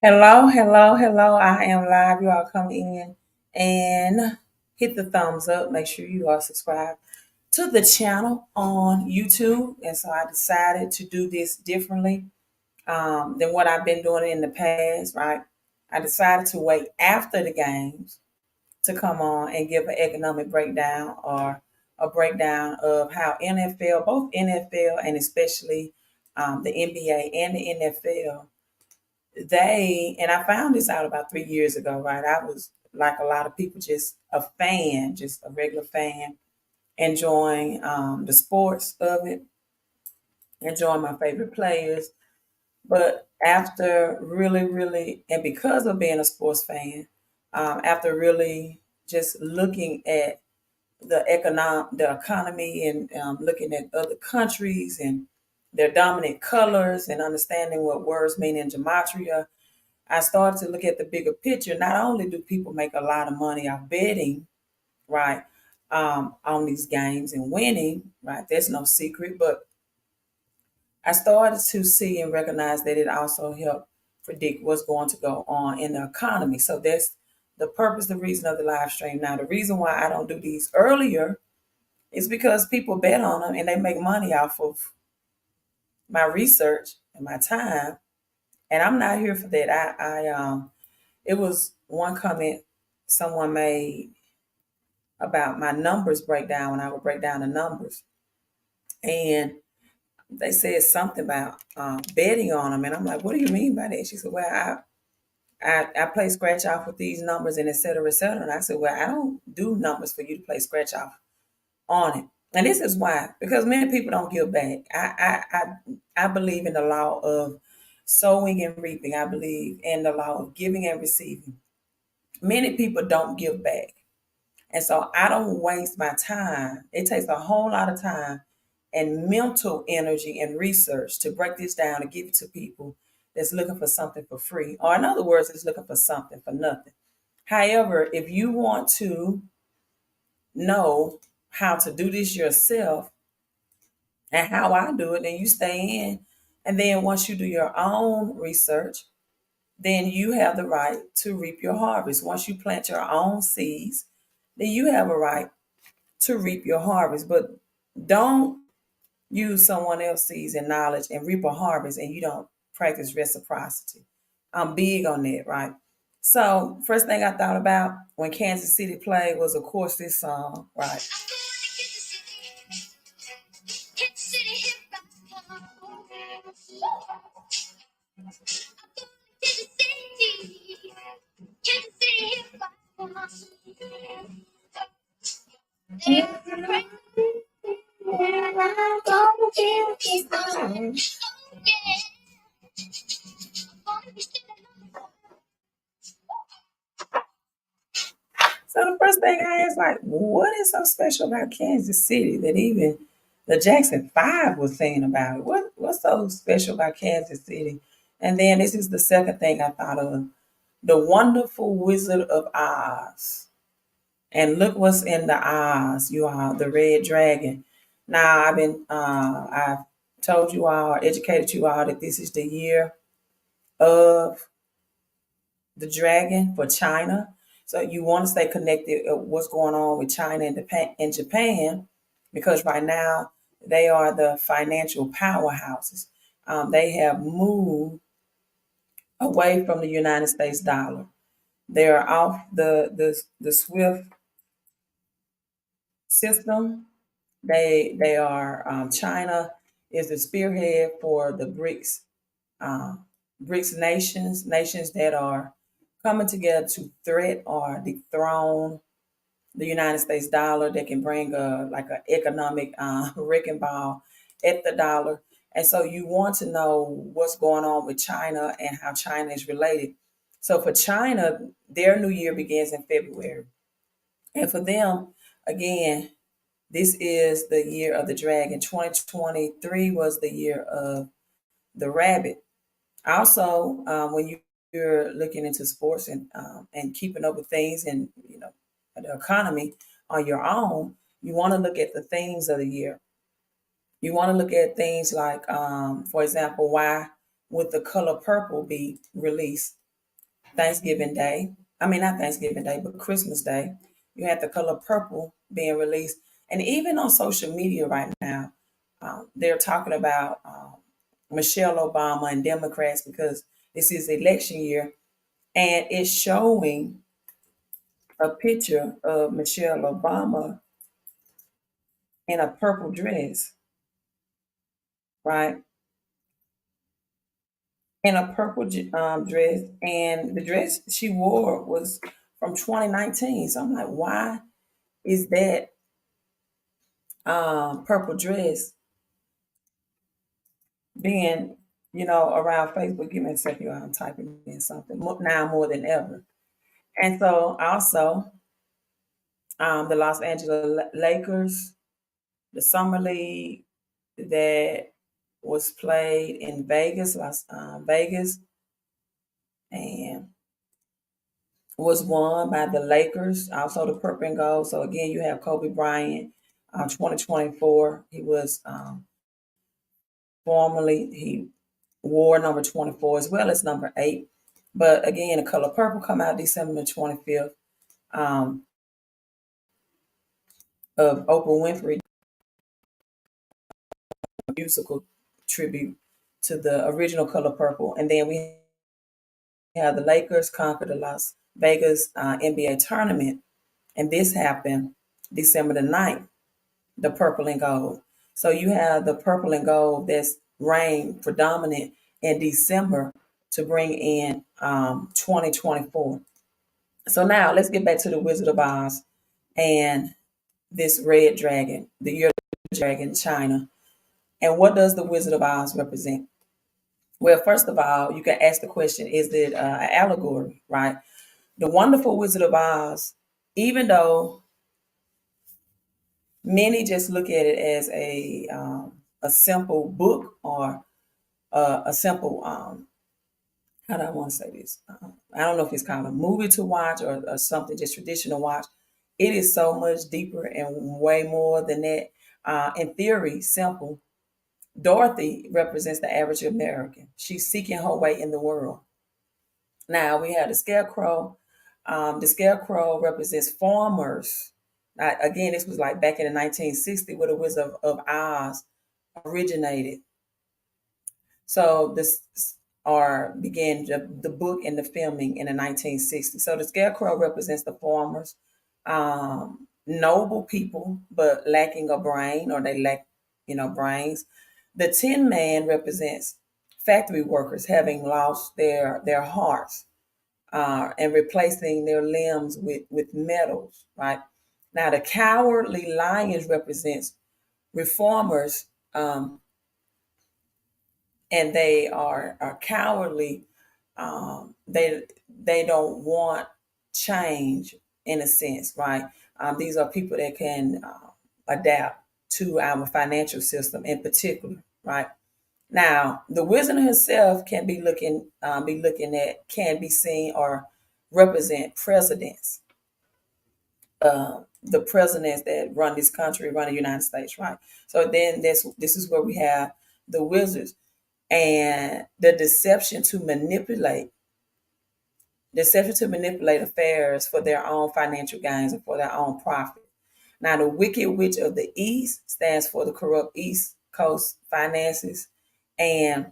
Hello, hello, hello. I am live. You all come in and hit the thumbs up. Make sure you are subscribed to the channel on YouTube. And so I decided to do this differently than what I've been doing in the past, right? I decided to wait after the games to come on and give an economic breakdown or a breakdown of how NFL, both NFL and especially the NBA and the NFL, and I found this out about 3 years ago, right? I was like a lot of people, just a fan, just a regular fan, enjoying the sports of it, enjoying my favorite players. But after really, really, and because of being a sports fan, after really just looking at the economy and looking at other countries and their dominant colors and understanding what words mean in Gematria, I started to look at the bigger picture. Not only do people make a lot of money off betting, right, on these games and winning, right, there's no secret, but I started to see and recognize that it also helped predict what's going to go on in the economy. So that's the purpose, the reason of the live stream. Now, the reason why I don't do these earlier is because people bet on them and they make money off of my research and my time. And I'm not here for that. It was one comment someone made about my numbers breakdown when I would break down the numbers. And they said something about betting on them. And I'm like, what do you mean by that? She said, well, I play scratch off with these numbers and et cetera, et cetera. And I said, well, I don't do numbers for you to play scratch off on it. And this is why, because many people don't give back. I believe in the law of sowing and reaping. I believe in the law of giving and receiving. Many people don't give back. And so I don't waste my time. It takes a whole lot of time and mental energy and research to break this down and give it to people that's looking for something for free. Or in other words, it's looking for something for nothing. However, if you want to know how to do this yourself and how I do it, then you stay in. And then once you do your own research, then you have the right to reap your harvest. Once you plant your own seeds, then you have a right to reap your harvest. But don't use someone else's seeds and knowledge and reap a harvest and you don't practice reciprocity. I'm big on that, right? So first thing I thought about when Kansas City played was, of course, this song, right? So the first thing I asked, like, what is so special about Kansas City that even the Jackson Five was saying about it? What's so special about Kansas City? And then this is the second thing I thought of: the Wonderful Wizard of Oz. And look what's in the Oz, you all, the red dragon. Now I've told you all, educated you all that this is the year of the dragon for China. So you want to stay connected what's going on with China and Japan, because right now they are the financial powerhouses. They have moved away from the United States dollar. They are off the SWIFT system. They are China is the spearhead for the BRICS nations that are coming together to threat or dethrone the United States dollar. That can bring like an economic wrecking ball at the dollar. And so you want to know what's going on with China and how China is related. So for China, their new year begins in February. And for them, again, this is the year of the dragon. 2023 was the year of the rabbit. Also, when you're looking into sports and keeping up with things and the economy on your own, you want to look at the themes of the year. You want to look at things like, for example, why would the color purple be released Thanksgiving Day. I mean, not Thanksgiving Day, but Christmas Day. You had the color purple being released. And even on social media right now, they're talking about Michelle Obama and Democrats because this is election year. And it's showing a picture of Michelle Obama in a purple dress, right? In a purple dress. And the dress she wore was from 2019. So I'm like, why is that purple dress being, around Facebook? Give me a second, I'm typing in something now more than ever. And so also, the Los Angeles Lakers, the summer league that was played in Vegas, Vegas, and was won by the Lakers. Also, the purple and gold. So again, you have Kobe Bryant, 2024. He was formerly he wore number 24 as well as number 8. But again, the color purple come out December the 25th, um, of Oprah Winfrey musical tribute to the original color purple. And then we have the Lakers conquer the Las Vegas NBA tournament. And this happened December the 9th, the purple and gold. So you have the purple and gold that's reigned predominant in December to bring in 2024. So now let's get back to the Wizard of Oz and this red dragon, the year dragon, China. And what does the Wizard of Oz represent? Well, first of all, you can ask the question, is it an allegory, right? The Wonderful Wizard of Oz, even though many just look at it as a simple book or a simple, how do I want to say this? I don't know if it's called a movie to watch or something just traditional watch. It is so much deeper and way more than that. In theory, simple. Dorothy represents the average American. She's seeking her way in the world. Now we have the Scarecrow. The Scarecrow represents farmers. Now, again, this was like back in the 1960s where the Wizard of Oz originated. So this or began the book and the filming in the 1960s. So the Scarecrow represents the farmers, noble people, but lacking a brain, or they lack, brains. The Tin Man represents factory workers having lost their hearts, and replacing their limbs with metals, right? Now the Cowardly Lions represents reformers, and they are cowardly. They don't want change in a sense, right? These are people that can adapt to our financial system in particular, right? Now, the wizard himself can be seen or represent presidents, the presidents that run this country, run the United States, right? So then this is where we have the wizards and the deception to manipulate affairs for their own financial gains and for their own profit. Now, the Wicked Witch of the East stands for the corrupt East Coast finances. And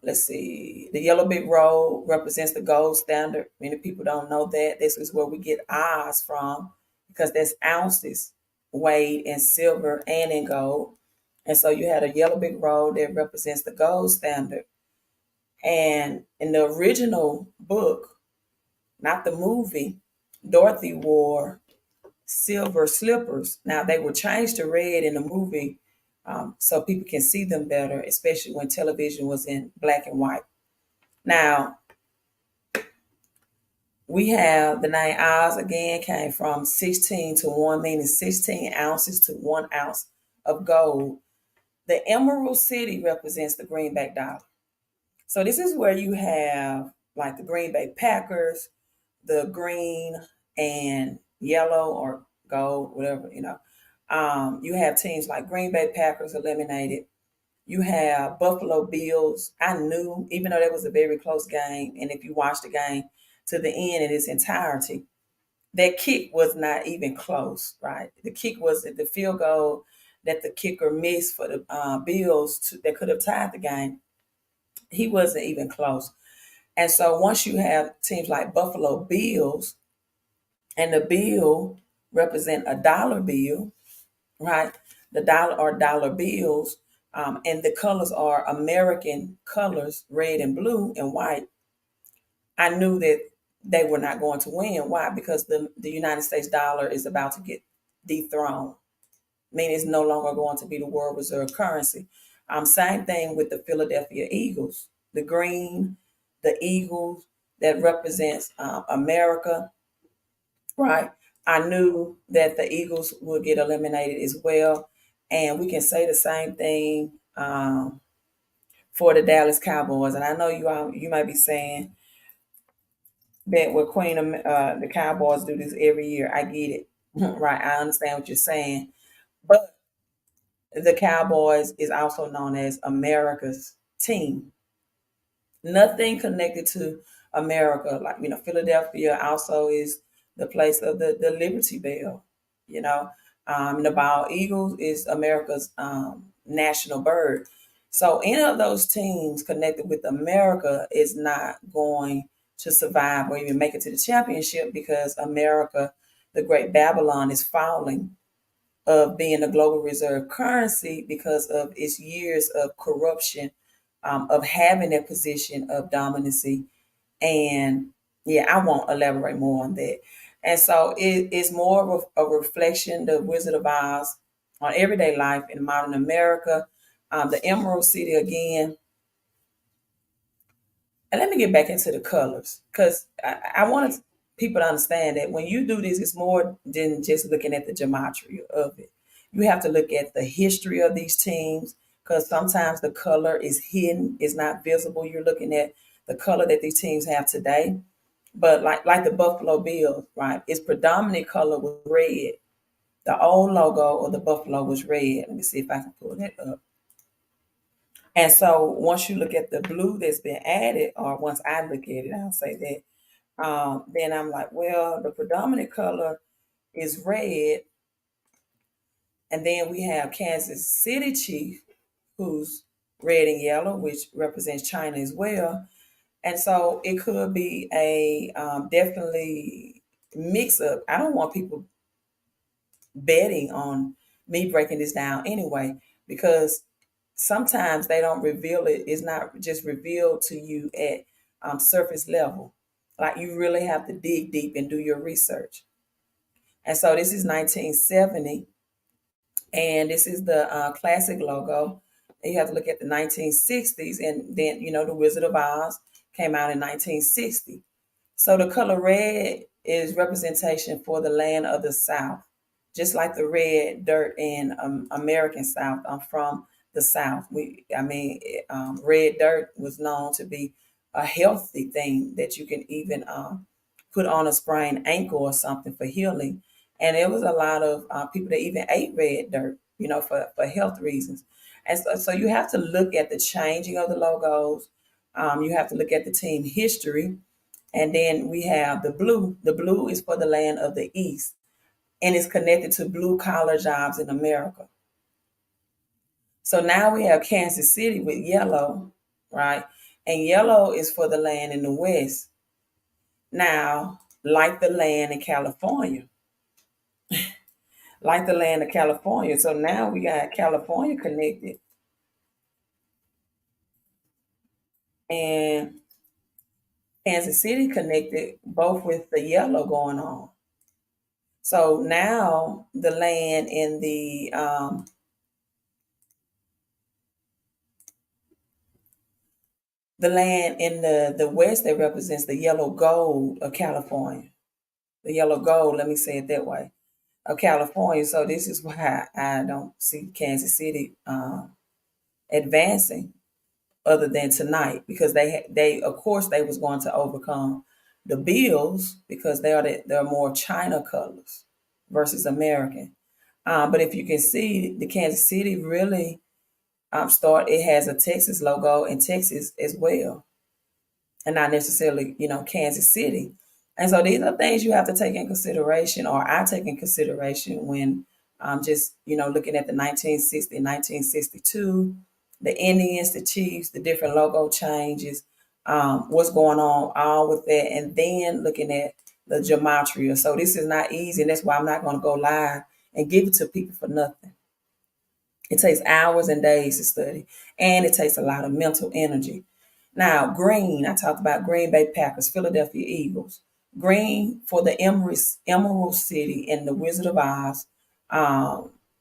let's see, the yellow brick road represents the gold standard. Many people don't know that. This is where we get Oz from, because that's ounces weighed in silver and in gold. And so you had a yellow brick road that represents the gold standard. And in the original book, not the movie, Dorothy wore silver slippers. Now they were changed to red in the movie, so people can see them better, especially when television was in black and white. Now we have the name Oz again came from 16 to 1, meaning 16 ounces to 1 ounce of gold. The Emerald City represents the greenback dollar. So this is where you have like the Green Bay Packers, the green and yellow or gold, whatever, you have teams like Green Bay Packers eliminated. You have Buffalo Bills. I knew, even though that was a very close game, and if you watch the game to the end in its entirety, that kick was not even close, right? The kick was the field goal that the kicker missed for the Bills that could have tied the game. He wasn't even close. And so once you have teams like Buffalo Bills, and the bill represent a dollar bill, right? The dollar or dollar bills, and the colors are American colors, red and blue and white. I knew that they were not going to win. Why? Because the United States dollar is about to get dethroned, meaning it's no longer going to be the world reserve currency. Same thing with the Philadelphia Eagles, the green, the eagles that represents America, right? I knew that the Eagles would get eliminated as well. And we can say the same thing for the Dallas Cowboys. And I know you might be saying that with the Cowboys do this every year. I get it, right? I understand what you're saying, but the Cowboys is also known as America's team. Nothing connected to America. Like, Philadelphia also is the place of the Liberty Bell, you know. And the bald eagles is America's national bird. So any of those teams connected with America is not going to survive or even make it to the championship because America, the great Babylon, is falling of being a global reserve currency because of its years of corruption, of having that position of dominancy. And yeah, I won't elaborate more on that. And so it's more of a reflection, the Wizard of Oz, on everyday life in modern America. The Emerald City again, and let me get back into the colors because I want people to understand that when you do this, it's more than just looking at the gematria of it. You have to look at the history of these teams because sometimes the color is hidden, is not visible. You're looking at the color that these teams have today. But like the Buffalo Bills, right? Its predominant color was red. The old logo of the Buffalo was red. Let me see if I can pull that up. And so once you look at the blue that's been added, or once I look at it, I'll say that, then I'm like, well, the predominant color is red. And then we have Kansas City Chief, who's red and yellow, which represents China as well. And so it could be a definitely mix up. I don't want people betting on me breaking this down anyway, because sometimes they don't reveal it. It's not just revealed to you at surface level. Like you really have to dig deep and do your research. And so this is 1970, and this is the classic logo. And you have to look at the 1960s, and then the Wizard of Oz came out in 1960. So the color red is representation for the land of the South, just like the red dirt in American South. I'm from the South. Red dirt was known to be a healthy thing that you can even put on a sprained ankle or something for healing. And there was a lot of people that even ate red dirt, for health reasons. And so you have to look at the changing of the logos. You have to look at the team history. And then we have the blue. The blue is for the land of the East, and it's connected to blue collar jobs in America. So now we have Kansas City with yellow, right? And yellow is for the land in the West. Now, like the land in California, like the land of California. So now we got California connected and Kansas City connected, both with the yellow going on. So now the land in the West that represents the yellow gold of California. The yellow gold, let me say it that way, of California. So this is why I don't see Kansas City advancing other than tonight, because they of course they was going to overcome the Bills because they're more China colors versus American. But if you can see, the Kansas City really start. It has a Texas logo in Texas as well, and not necessarily, Kansas City. And so these are things you have to take in consideration, or I take in consideration when just, looking at the 1960, 1962, the Indians, the Chiefs, the different logo changes, what's going on, all with that. And then looking at the Gematria. So this is not easy. And that's why I'm not going to go live and give it to people for nothing. It takes hours and days to study, and it takes a lot of mental energy. Now, green, I talked about Green Bay Packers, Philadelphia Eagles. Green for the Emerald City in the Wizard of Oz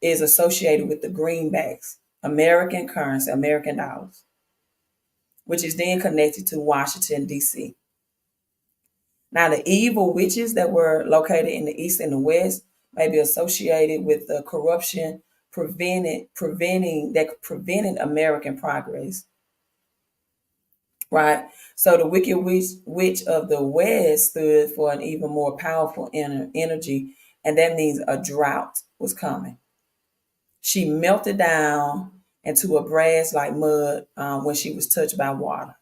is associated with the greenbacks, American currency, American dollars, which is then connected to Washington, D.C. Now, the evil witches that were located in the East and the West may be associated with the corruption preventing American progress, right? So the wicked witch of the West stood for an even more powerful energy, and that means a drought was coming. She melted down into a brass like mud when she was touched by water,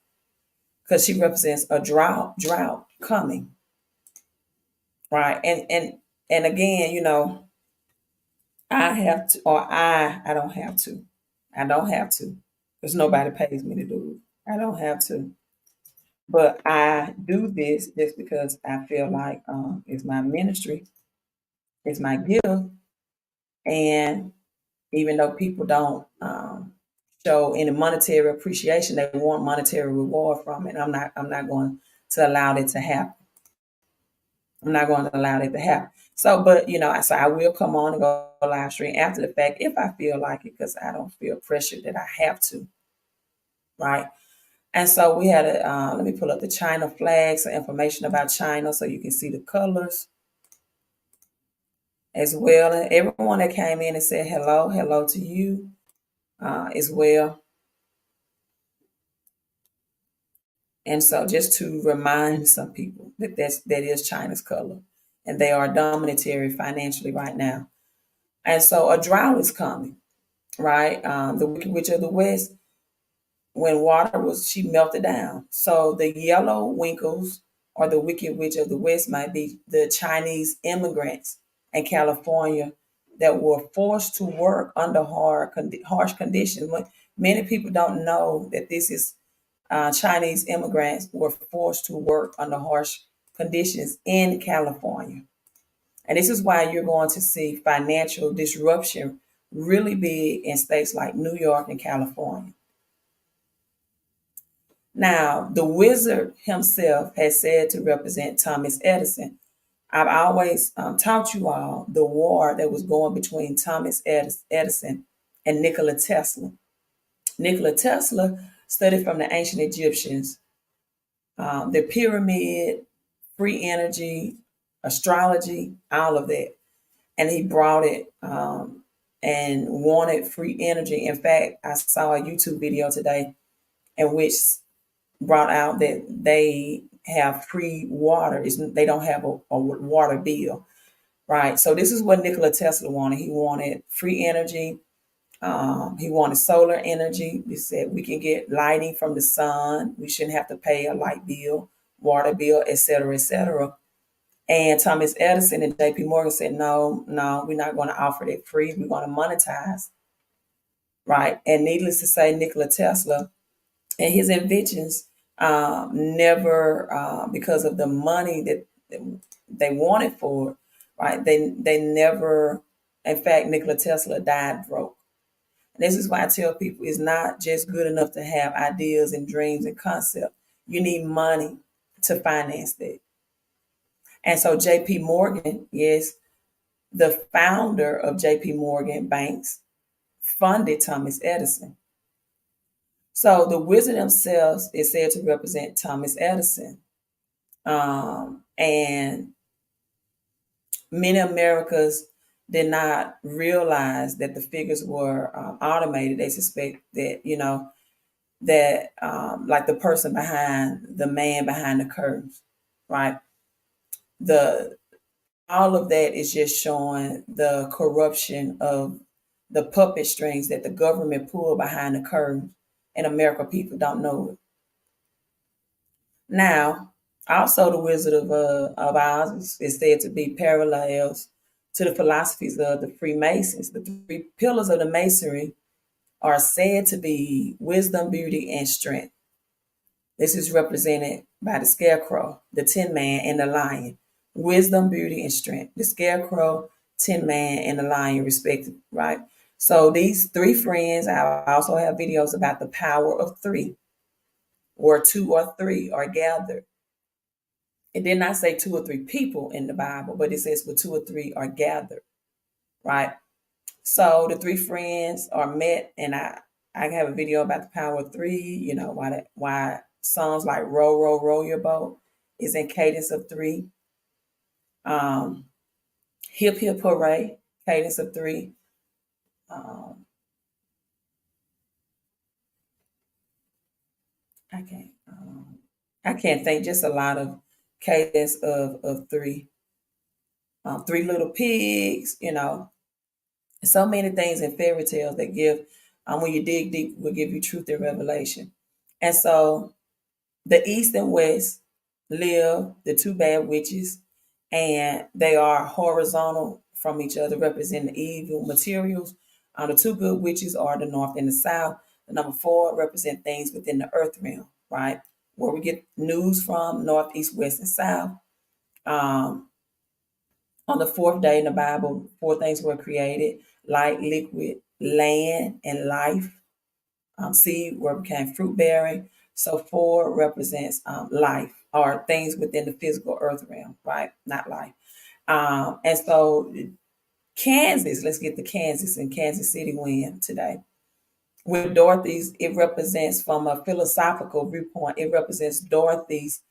because she represents a drought coming, right? And again, I have to, or I don't have to. I don't have to, because nobody pays me to do it. I don't have to. But I do this just because I feel like it's my ministry, it's my gift, and even though people don't show any monetary appreciation, they want monetary reward from it. I'm not going to allow that to happen. I'm not going to allow that to happen. So, but so I will come on and go live stream after the fact if I feel like it, because I don't feel pressure that I have to, right? And so we had let me pull up the China flag, some information about China so you can see the colors as well. And everyone that came in and said hello, hello to you as well. And so just to remind some people that is China's color, and they are dominatory financially right now. And so a drought is coming, right? The Wicked Witch of the West, when water was, she melted down. So the yellow winkles, or the Wicked Witch of the West, might be the Chinese immigrants in California that were forced to work under harsh conditions. Many people don't know that this is Chinese immigrants were forced to work under harsh conditions in California. And this is why you're going to see financial disruption really big in states like New York and California. Now, the wizard himself has said to represent Thomas Edison. I've always taught you all the war that was going between Thomas Edison and Nikola Tesla. Nikola Tesla studied from the ancient Egyptians, the pyramid, free energy, astrology, all of that. And he brought it and wanted free energy. In fact, I saw a YouTube video today in which brought out that they have free water. They don't have a water bill, right? So this is what Nikola Tesla wanted. He wanted free energy. He wanted solar energy. He said we can get lighting from the sun. We shouldn't have to pay a light bill, water bill, et cetera, et cetera. And Thomas Edison and JP Morgan said, no, we're not going to offer that free. We're going to monetize, right? And needless to say, Nikola Tesla and his inventions never, because of the money that they wanted for it, right? They never, in fact, Nikola Tesla died broke. And this is why I tell people it's not just good enough to have ideas and dreams and concepts. You need money to finance that. And so JP Morgan, yes, the founder of JP Morgan Banks funded Thomas Edison. So the wizard himself is said to represent Thomas Edison. And many Americans did not realize that the figures were automated. They suspect that, that like the person behind the man behind the curtains, right? The all of that is just showing the corruption of the puppet strings that the government pulled behind the curtain, and American people don't know it. Now, also the Wizard of Oz is said to be parallels to the philosophies of the Freemasons. The three pillars of the Masonry are said to be wisdom, beauty, and strength. This is represented by the scarecrow, the tin man, and the lion. Wisdom, beauty, and strength. The scarecrow, tin man, and the lion, respectively, right? So these three friends, I also have videos about the power of three, where two or three are gathered. It did not say two or three people in the Bible, but it says where two or three are gathered, right? So the three friends are met, and I have a video about the power of three. You know why songs like "Row Row Row Your Boat" is in cadence of three. Um, "Hip Hip Hooray" cadence of three. Um, I can't I can't think, just a lot of cadence of three. Three Little Pigs. So many things in fairy tales that give, when you dig deep, will give you truth and revelation. And so the East and West live the two bad witches, and they are horizontal from each other, representing evil materials. The two good witches are the North and the South. The number four represent things within the earth realm, right? Where we get news from, North, East, West, and South. Um, on the fourth day in the Bible, four things were created: light, liquid, land, and life. Seed where it became fruit bearing. So four represents life, or things within the physical earth realm, right? Not life. And so Kansas, let's get to Kansas and Kansas City win today. With Dorothy's, it represents, from a philosophical viewpoint, it represents Dorothy's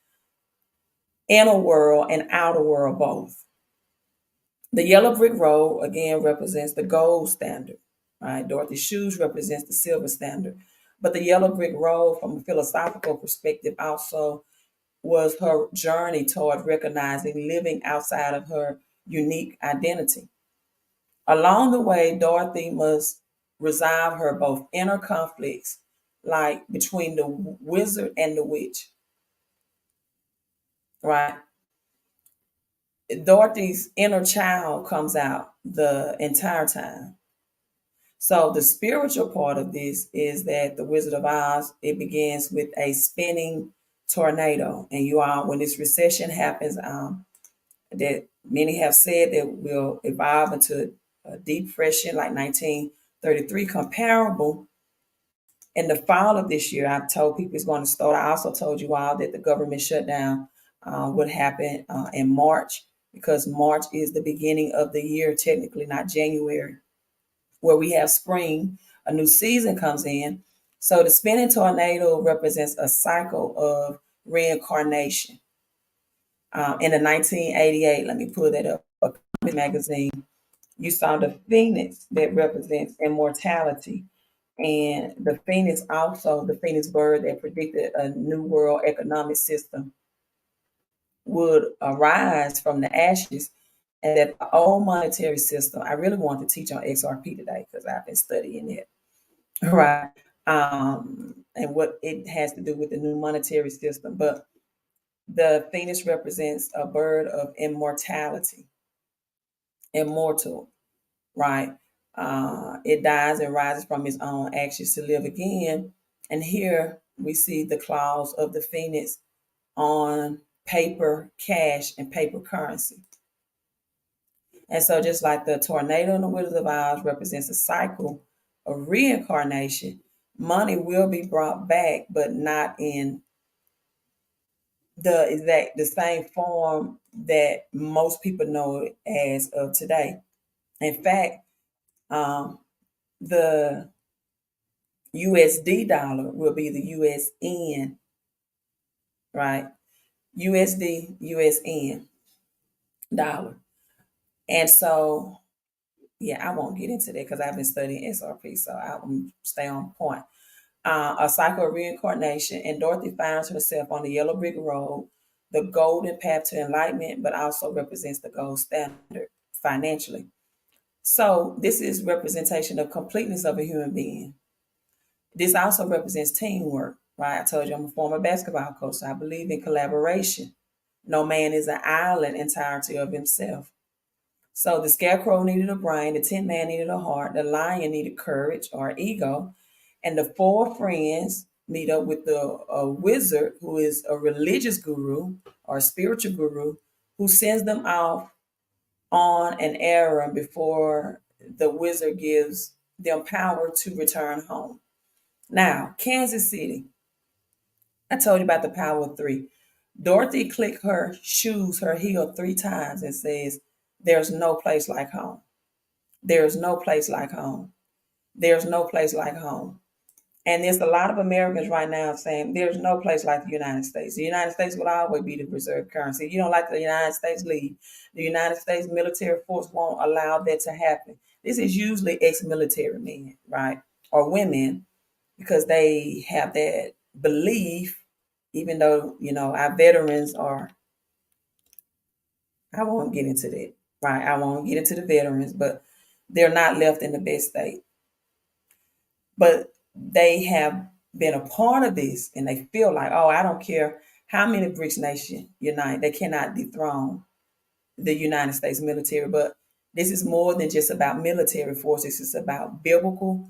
inner world and outer world both. The yellow brick road again represents the gold standard, right? Dorothy's shoes represents the silver standard. But the yellow brick road, from a philosophical perspective, also was her journey toward recognizing living outside of her unique identity. Along the way, Dorothy must resolve her both inner conflicts, like between the wizard and the witch, right? Dorothy's inner child comes out the entire time. So the spiritual part of this is that the Wizard of Oz, it begins with a spinning tornado. And you all, when this recession happens, that many have said that will evolve into a depression like 1933, comparable. In the fall of this year, I've told people it's going to start. I also told you all that the government shutdown would happen in March, because March is the beginning of the year, technically, not January, where we have spring, a new season comes in. So the spinning tornado represents a cycle of reincarnation. In the 1988, let me pull that up, a comic magazine, you saw the phoenix that represents immortality. And the phoenix, also the phoenix bird that predicted a new world economic system would arise from the ashes, and that the old monetary system, I really want to teach on XRP today because I've been studying it, right? And what it has to do with the new monetary system. But the phoenix represents a bird of immortality, immortal, right? It dies and rises from its own ashes to live again. And here we see the claws of the phoenix on paper cash and paper currency. And so, just like the tornado in the Wizard of Oz represents a cycle of reincarnation, money will be brought back, but not in the same form that most people know it as of today. In fact, um, the USD dollar will be the USN, right? USD, USN dollar. And so, yeah, I won't get into that because I've been studying SRP, so I will stay on point. A cycle of reincarnation, and Dorothy finds herself on the yellow brick road, the golden path to enlightenment, but also represents the gold standard financially. So this is representation of completeness of a human being. This also represents teamwork, right? I told you I'm a former basketball coach, so I believe in collaboration. No man is an island entirety of himself. So the scarecrow needed a brain, the tin man needed a heart, the lion needed courage or ego, and the four friends meet up with the a wizard who is a religious guru or a spiritual guru who sends them off on an errand before the wizard gives them power to return home. Now, Kansas City, I told you about the power of three. Dorothy clicked her shoes, her heel 3 times and says, "There's no place like home. There's no place like home. There's no place like home." And there's a lot of Americans right now saying there's no place like the United States. The United States will always be the reserve currency. You don't like the United States, leave. The United States military force won't allow that to happen. This is usually ex-military men, right? Or women, because they have that belief, even though, our veterans are, I won't get into that, right? I won't get into the veterans, but they're not left in the best state. But they have been a part of this and they feel like, oh, I don't care how many BRICS nations unite, they cannot dethrone the United States military. But this is more than just about military forces, it's about biblical,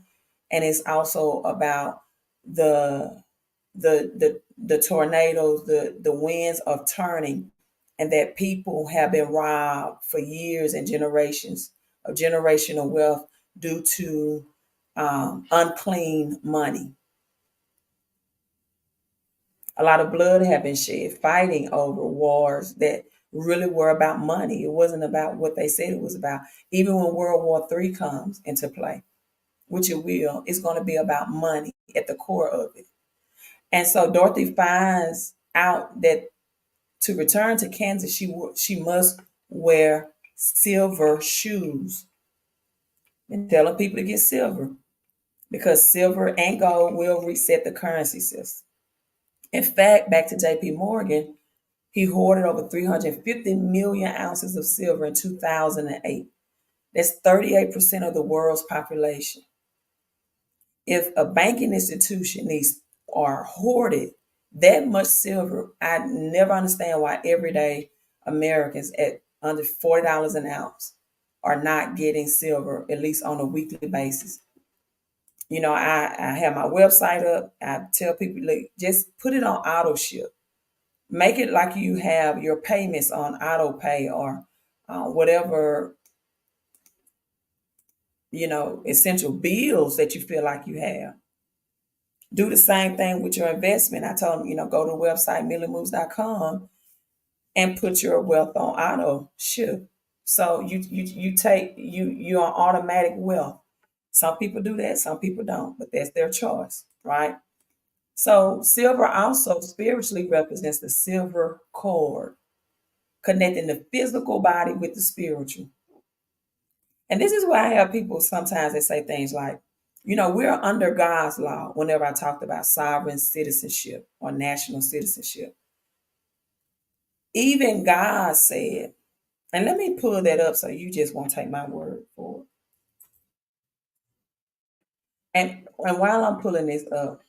and it's also about the the tornadoes, the winds of turning, and that people have been robbed for years and generations of generational wealth due to unclean money. A lot of blood have been shed fighting over wars that really were about money. It wasn't about what they said it was about. Even when World War III comes into play, which it will, it's going to be about money at the core of it. And so Dorothy finds out that to return to Kansas, she must wear silver shoes. And telling people to get silver because silver and gold will reset the currency system. In fact, back to J.P. Morgan, he hoarded over 350 million ounces of silver in 2008. That's 38% of the world's population. If a banking institution needs or hoarded that much silver, I never understand why everyday Americans at under $40 an ounce are not getting silver, at least on a weekly basis. I have my website up. I tell people, like, just put it on auto ship. Make it like you have your payments on auto pay or whatever, essential bills that you feel like you have. Do the same thing with your investment. I told them, go to the website, millionmoves.com, and put your wealth on auto ship. So you're on automatic wealth. Some people do that, some people don't, but that's their choice, right? So silver also spiritually represents the silver cord, connecting the physical body with the spiritual. And this is why I have people sometimes that say things like, we're under God's law whenever I talked about sovereign citizenship or national citizenship. Even God said, and let me pull that up so you just won't take my word for it. And while I'm pulling this up,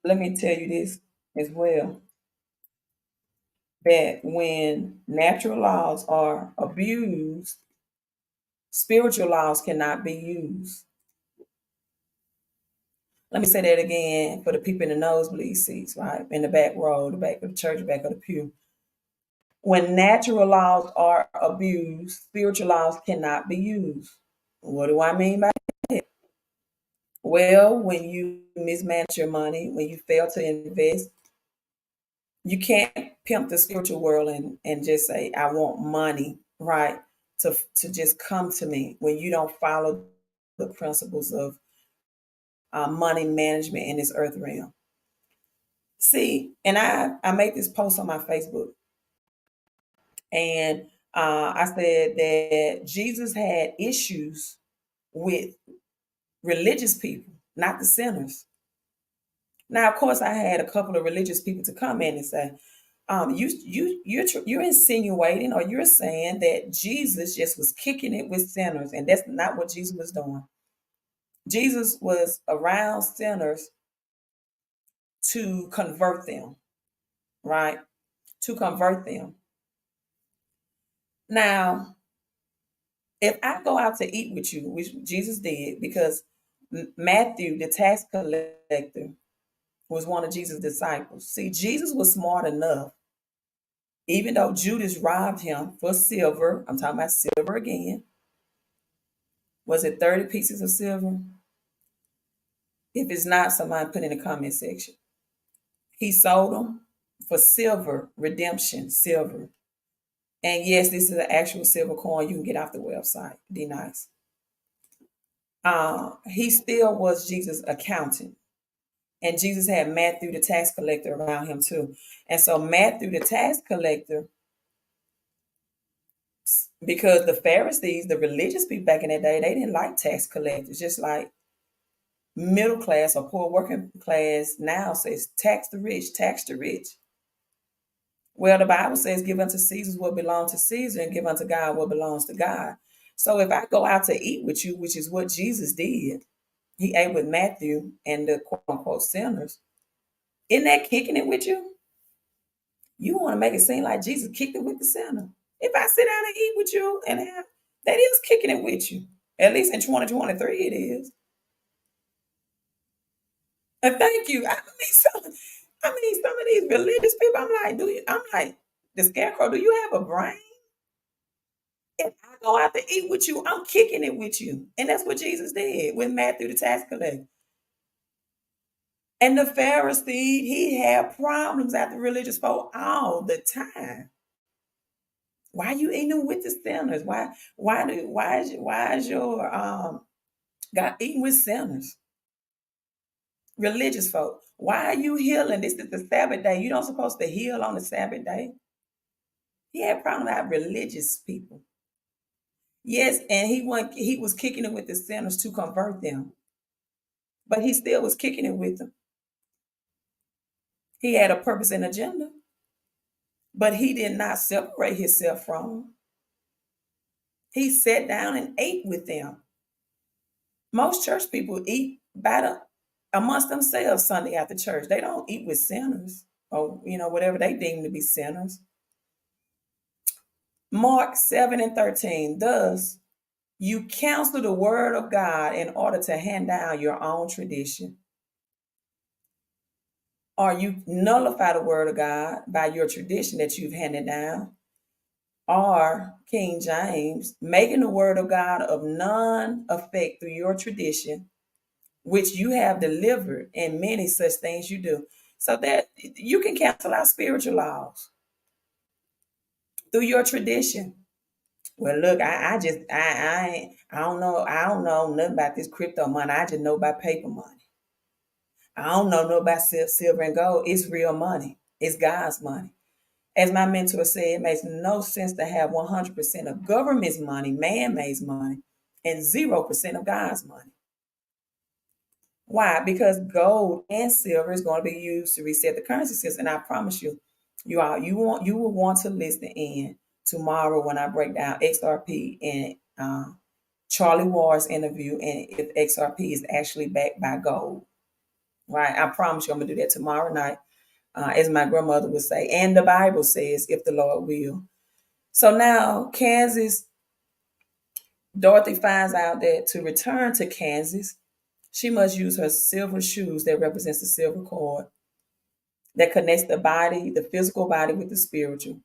let me tell you this as well, that when natural laws are abused, spiritual laws cannot be used. Let me say that again for the people in the nosebleed seats, right? In the back row, the back of the church, back of the pew. When natural laws are abused, spiritual laws cannot be used. What do I mean by that? Well, when you mismanage your money, when you fail to invest, you can't pimp the spiritual world and just say, I want money, right? To just come to me when you don't follow the principles of money management in this earth realm. See, and I made this post on my Facebook, and I said that Jesus had issues with religious people, not the sinners. Now, of course, I had a couple of religious people to come in and say, You're insinuating or you're saying that Jesus just was kicking it with sinners, and that's not what Jesus was doing. Jesus was around sinners to convert them, right? To convert them. Now, if I go out to eat with you, which Jesus did, because Matthew, the tax collector, was one of Jesus' disciples. See, Jesus was smart enough, even though Judas robbed him for silver. I'm talking about silver again. Was it 30 pieces of silver? If it's not, somebody put in the comment section. He sold them for silver, redemption, silver. And yes, this is an actual silver coin you can get off the website. Be nice. He still was Jesus' accountant. And Jesus had Matthew the tax collector around him too. And so Matthew the tax collector, because the Pharisees, the religious people back in that day, they didn't like tax collectors, just like middle class or poor working class now says tax the rich, tax the rich. Well, the Bible says, give unto Caesar what belongs to Caesar and give unto God what belongs to God. So if I go out to eat with you, which is what Jesus did, he ate with Matthew and the quote unquote sinners. Isn't that kicking it with you? You want to make it seem like Jesus kicked it with the sinner. If I sit down and eat with you and have, that is kicking it with you. At least in 2023 it is. And thank you. Some of these religious people, I'm like, the scarecrow, do you have a brain? If I go out to eat with you, I'm kicking it with you. And that's what Jesus did with Matthew the tax collector. And the Pharisee, he had problems after religious folk all the time. Why are you eating with the sinners? Why is your God eating with sinners? Religious folk. Why are you healing? This is the Sabbath day. You don't supposed to heal on the Sabbath day. He had problems with religious people. Yes, and he was kicking it with the sinners to convert them. But he still was kicking it with them. He had a purpose and agenda. But he did not separate himself from them. He sat down and ate with them. Most church people eat amongst themselves Sunday after church. They don't eat with sinners or whatever they deem to be sinners. Mark 7 and 13. Thus, you cancel the word of God in order to hand down your own tradition. Or you nullify the word of God by your tradition that you've handed down. Or King James, making the word of God of none effect through your tradition, which you have delivered, and many such things you do. So that you can cancel out spiritual laws through your tradition. Well, look, I don't know nothing about this crypto money. I just know about paper money. I don't know nothing about silver and gold. It's real money. It's God's money. As my mentor said, it makes no sense to have 100% of government's money, man-made money, and 0% of God's money. Why? Because gold and silver is going to be used to reset the currency system. And I promise you, you will want to listen in tomorrow when I break down XRP and Charlie Ward's interview, and if XRP is actually backed by gold. Right? I promise you, I'm gonna do that tomorrow night, as my grandmother would say, and the Bible says, if the Lord will. So now, Kansas, Dorothy finds out that to return to Kansas, she must use her silver shoes that represents the silver cord that connects the body, the physical body, with the spiritual.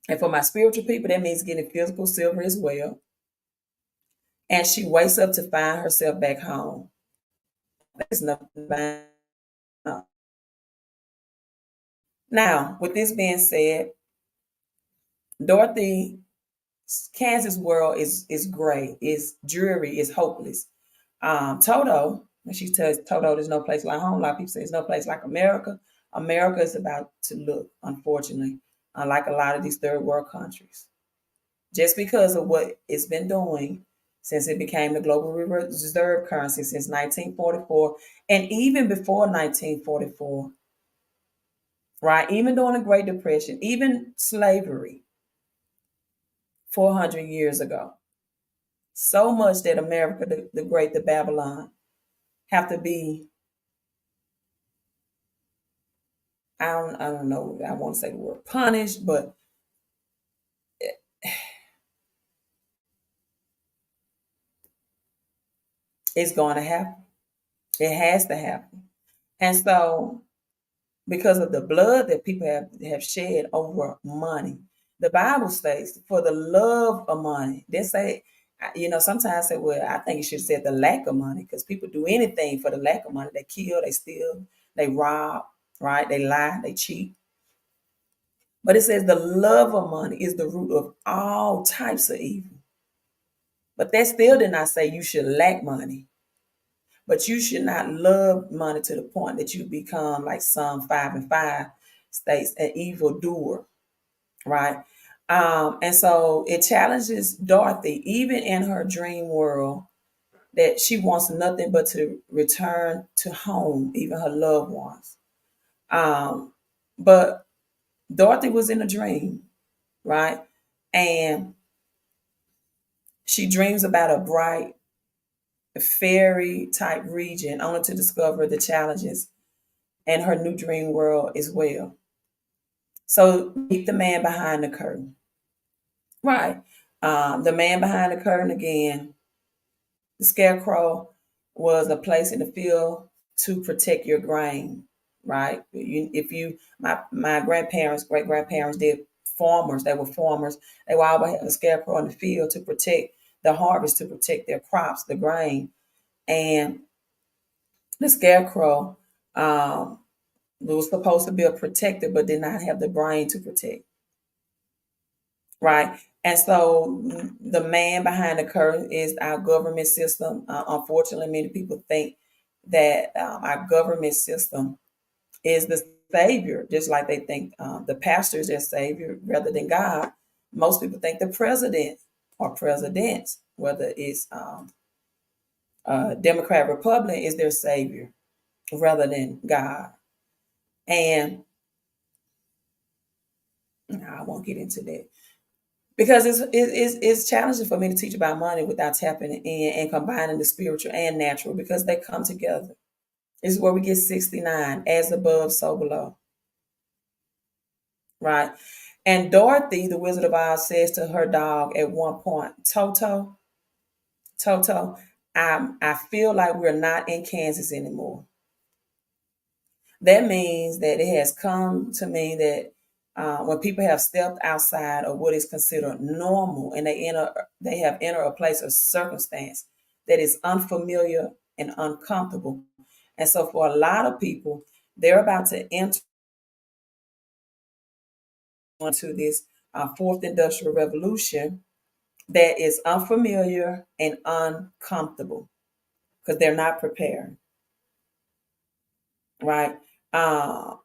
And for my spiritual people, that means getting physical silver as well. And she wakes up to find herself back home. There's nothing. Now, with this being said, Dorothy, Kansas world is gray, is dreary, is hopeless. Toto, when she tells Toto there's no place like home, a lot of people say there's no place like America. America is about to look, unfortunately, like a lot of these third world countries. Just because of what it's been doing since it became the global reserve currency since 1944, and even before 1944, right? Even during the Great Depression, even slavery 400 years ago. So much that America, the great, the Babylon, have to be, I don't know, I want to say the word punished, but it's going to happen. It has to happen. And so, because of the blood that people have shed over money, the Bible states, for the love of money. They say, sometimes say, well, I think you should have said the lack of money, because people do anything for the lack of money. They kill, they steal, they rob, right? They lie, they cheat. But it says the love of money is the root of all types of evil. But that still did not say you should lack money. But you should not love money to the point that you become, like Psalm 5:5 states, an evil doer, right? And so it challenges Dorothy, even in her dream world, that she wants nothing but to return to home, even her loved ones. But Dorothy was in a dream, right? And she dreams about a bright, fairy type region, only to discover the challenges and her new dream world as well. So meet the man behind the curtain. Right. The man behind the curtain again, the scarecrow was a place in the field to protect your grain. Right. If you, my grandparents, great grandparents did farmers, they were farmers. They would always have a scarecrow in the field to protect the harvest, to protect their crops, the grain. And the scarecrow was supposed to be a protector, but did not have the brain to protect. Right. And so the man behind the curtain is our government system. Unfortunately, many people think that our government system is the savior, just like they think the pastor is their savior rather than God. Most people think the president or presidents, whether it's Democrat, Republican, is their savior rather than God. And I won't get into that, because it's challenging for me to teach about money without tapping in and combining the spiritual and natural, because they come together. This is where we get 69, as above, so below. Right. And Dorothy, the Wizard of Oz, says to her dog at one point, Toto, I feel like we're not in Kansas anymore. That means that it has come to me that when people have stepped outside of what is considered normal, and they have entered a place of circumstance that is unfamiliar and uncomfortable. And so for a lot of people, they're about to enter into this fourth industrial revolution that is unfamiliar and uncomfortable, because they're not prepared, right?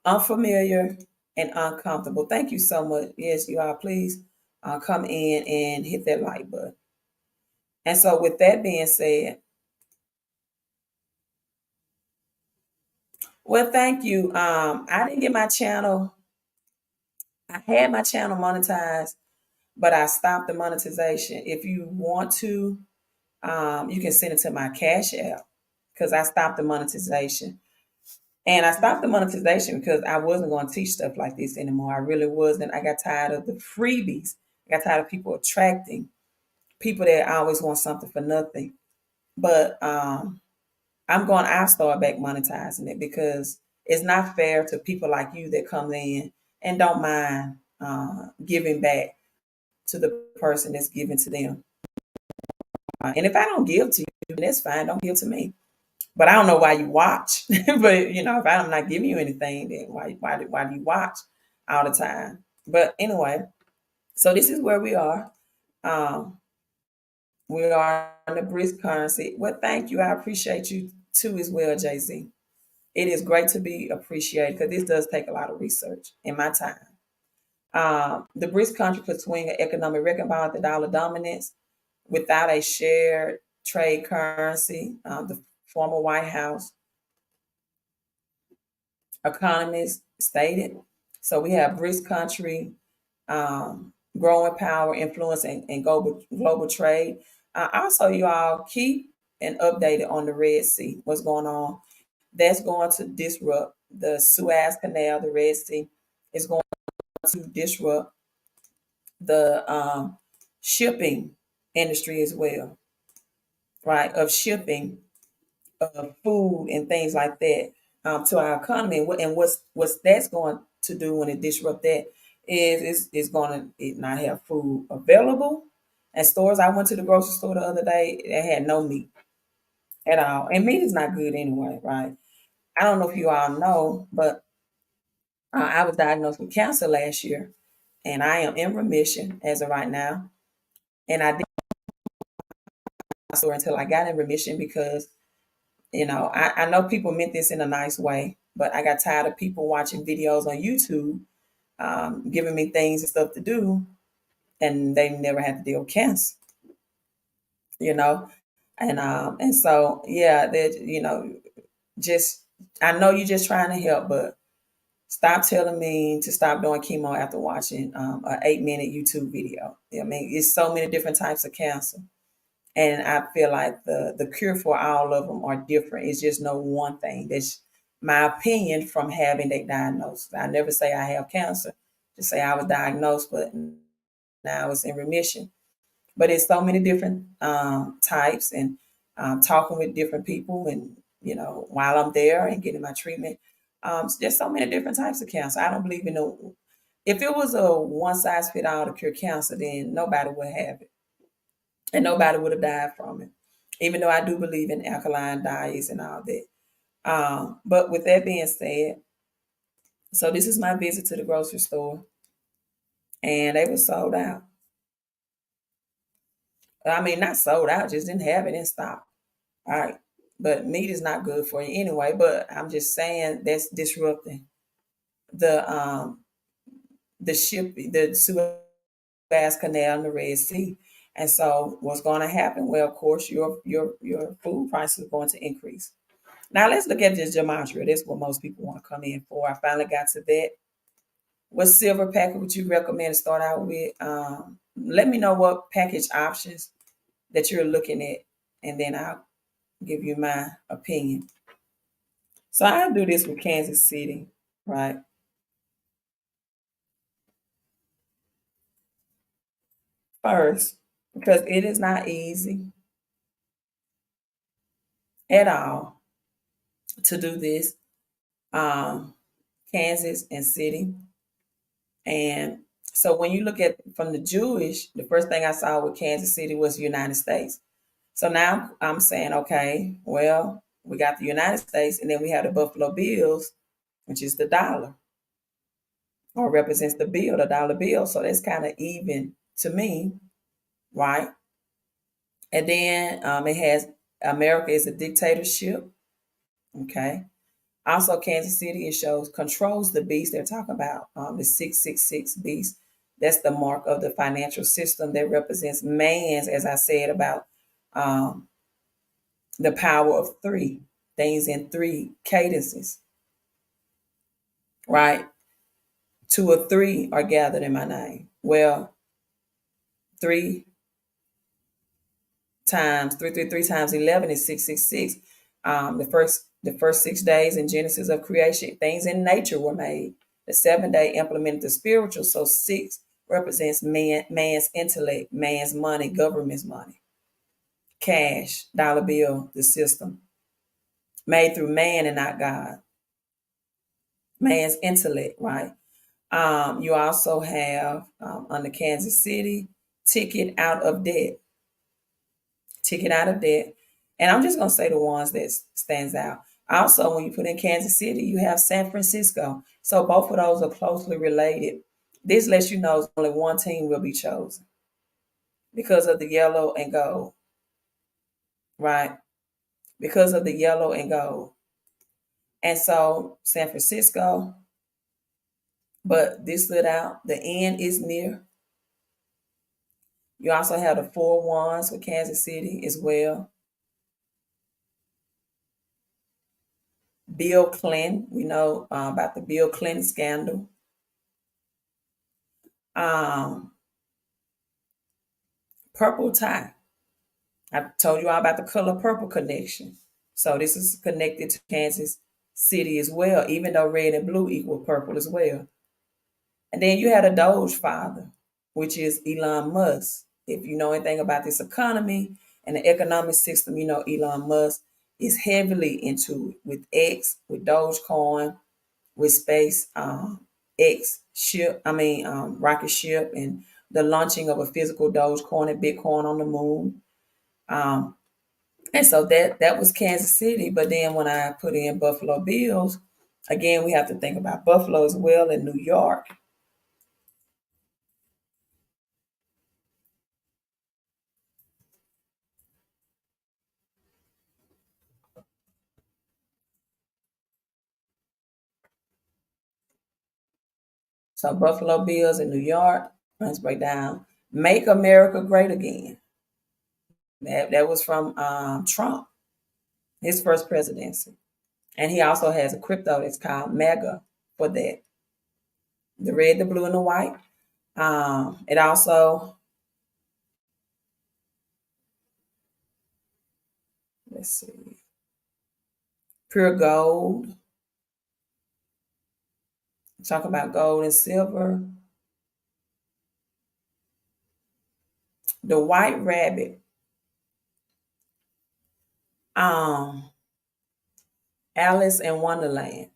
Unfamiliar and uncomfortable. Thank you so much. Yes, you are. Please come in and hit that like button. And so, with that being said, well, thank you. I didn't get my channel. I had my channel monetized, but I stopped the monetization. If you want to, you can send it to my Cash App, because I stopped the monetization. And I stopped the monetization because I wasn't going to teach stuff like this anymore. I really wasn't. I got tired of the freebies. I got tired of people attracting people that always want something for nothing. But I'll start back monetizing it, because it's not fair to people like you that come in and don't mind giving back to the person that's giving to them. And if I don't give to you, that's fine. Don't give to me. But I don't know why you watch. But if I'm not giving you anything, then why do you watch all the time? But anyway, so this is where we are. Um, we are in the brisk currency. Well, thank you. I appreciate you too as well, Jay Z. It is great to be appreciated, because this does take a lot of research in my time. The brisk country could swing an economic reckoning ball at the dollar dominance without a shared trade currency. The former White House economist stated. So we have BRICS country, growing power, influence, and global trade. Also, you all keep and updated on the Red Sea, what's going on. That's going to disrupt the Suez Canal, the Red Sea is going to disrupt the shipping industry as well, right? Of shipping of food and things like that to our economy. And what's that's going to do when it disrupt that is it's going to not have food available at stores. I went to the grocery store the other day. They had no meat at all, and meat is not good anyway, right? I don't know if you all know, but I was diagnosed with cancer last year, and I am in remission as of right now. And I did not store until I got in remission because I know people meant this in a nice way, but I got tired of people watching videos on YouTube, giving me things and stuff to do, and they never had to deal with cancer, you know. And so yeah, that just I know you're just trying to help, but stop telling me to stop doing chemo after watching an 8-minute YouTube video. I mean, it's so many different types of cancer. And I feel like the cure for all of them are different. It's just no one thing. That's my opinion from having that diagnosis. I never say I have cancer. Just say I was diagnosed, but now it's in remission. But it's so many different types, and talking with different people, and while I'm there and getting my treatment, there's so many different types of cancer. I don't believe in no. If it was a one size fit all to cure cancer, then nobody would have it and nobody would have died from it. Even though I do believe in alkaline diets and all that. But with that being said, so this is my visit to the grocery store, and they were sold out. I mean, not sold out, just didn't have it in stock. All right. But meat is not good for you anyway. But I'm just saying that's disrupting the the Suez Canal and the Red Sea. And so what's going to happen? Well, of course, your food prices are going to increase. Now let's look at this gematria. That's what most people want to come in for. I finally got to that. What silver package would you recommend to start out with? Let me know what package options that you're looking at, and then I'll give you my opinion. So I do this with Kansas City, right? First, because it is not easy at all to do this. Um, Kansas and City. And so when you look at from the Jewish, the first thing I saw with Kansas City was the United States. So now I'm saying, okay, well, we got the United States, and then we have the Buffalo Bills, which is the dollar, or represents the bill, the dollar bill. So that's kind of even to me, right? And then it has America is a dictatorship. Okay. Also, Kansas City, it shows controls the beast they're talking about, the 666 beast. That's the mark of the financial system that represents man's, as I said, about um, the power of three, things in three cadences, right? Two or three are gathered in my name. Well, three times, three times 11 is 666. The first 6 days in Genesis of creation, things in nature were made. The seventh day implemented the spiritual. So six represents man's intellect, man's money, government's money, cash, dollar bill, the system, made through man and not God. Man's intellect, right? You also have under Kansas City, ticket out of debt, ticket out of debt. And I'm just gonna say the ones that stands out. Also, when you put in Kansas City, you have San Francisco. So both of those are closely related. This lets you know only one team will be chosen because of the yellow and gold, right? Because of the yellow and gold. And so San Francisco, but this stood out. The end is near. You also have the four ones with Kansas City as well. Bill Clinton, we know about the Bill Clinton scandal. Um, purple tie. I told you all about the color purple connection. So this is connected to Kansas City as well, even though red and blue equal purple as well. And then you had a Doge father, which is Elon Musk. If you know anything about this economy and the economic system, you know Elon Musk is heavily into it with X, with Dogecoin, with space X ship, rocket ship, and the launching of a physical Dogecoin and Bitcoin on the moon. Um, and so that was Kansas City. But then when I put in Buffalo Bills, again we have to think about Buffalo as well in New York. So Buffalo Bills in New York. Let's break down. Make America Great Again. That was from Trump, his first presidency. And he also has a crypto that's called Mega for that. The red, the blue, and the white. It also, let's see, pure gold. Talk about gold and silver. The white rabbit. Um, Alice in Wonderland.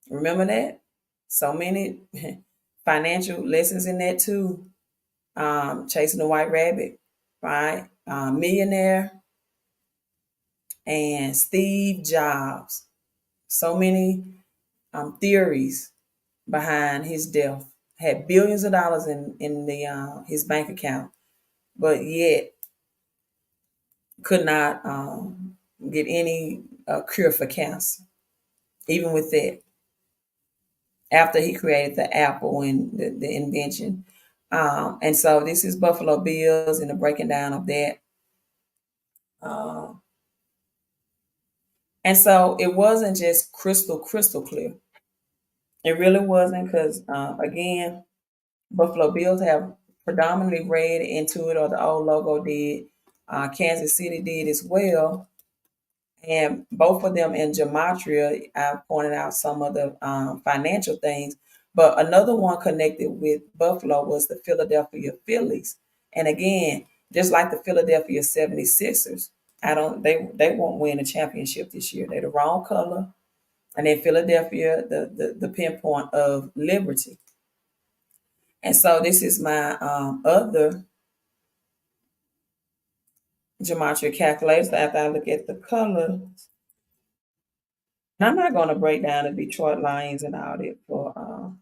Remember that? So many financial lessons in that too. Chasing the White Rabbit, right? Millionaire and Steve Jobs. So many theories behind his death. Had billions of dollars in the his bank account, but yet could not get any cure for cancer. Even with that, after he created the Apple and the invention. And so this is Buffalo Bills and the breaking down of that. Uh, And so it wasn't just crystal clear. It really wasn't because, again, Buffalo Bills have predominantly red into it, or the old logo did. Kansas City did as well. And both of them in Gematria, I pointed out some of the financial things. But another one connected with Buffalo was the Philadelphia Phillies. And again, just like the Philadelphia 76ers, they won't win a championship this year. They're the wrong color. And then Philadelphia, the pinpoint of liberty. And so this is my other gematria calculator. So after I look at the color, I'm not going to break down the Detroit Lions and all that for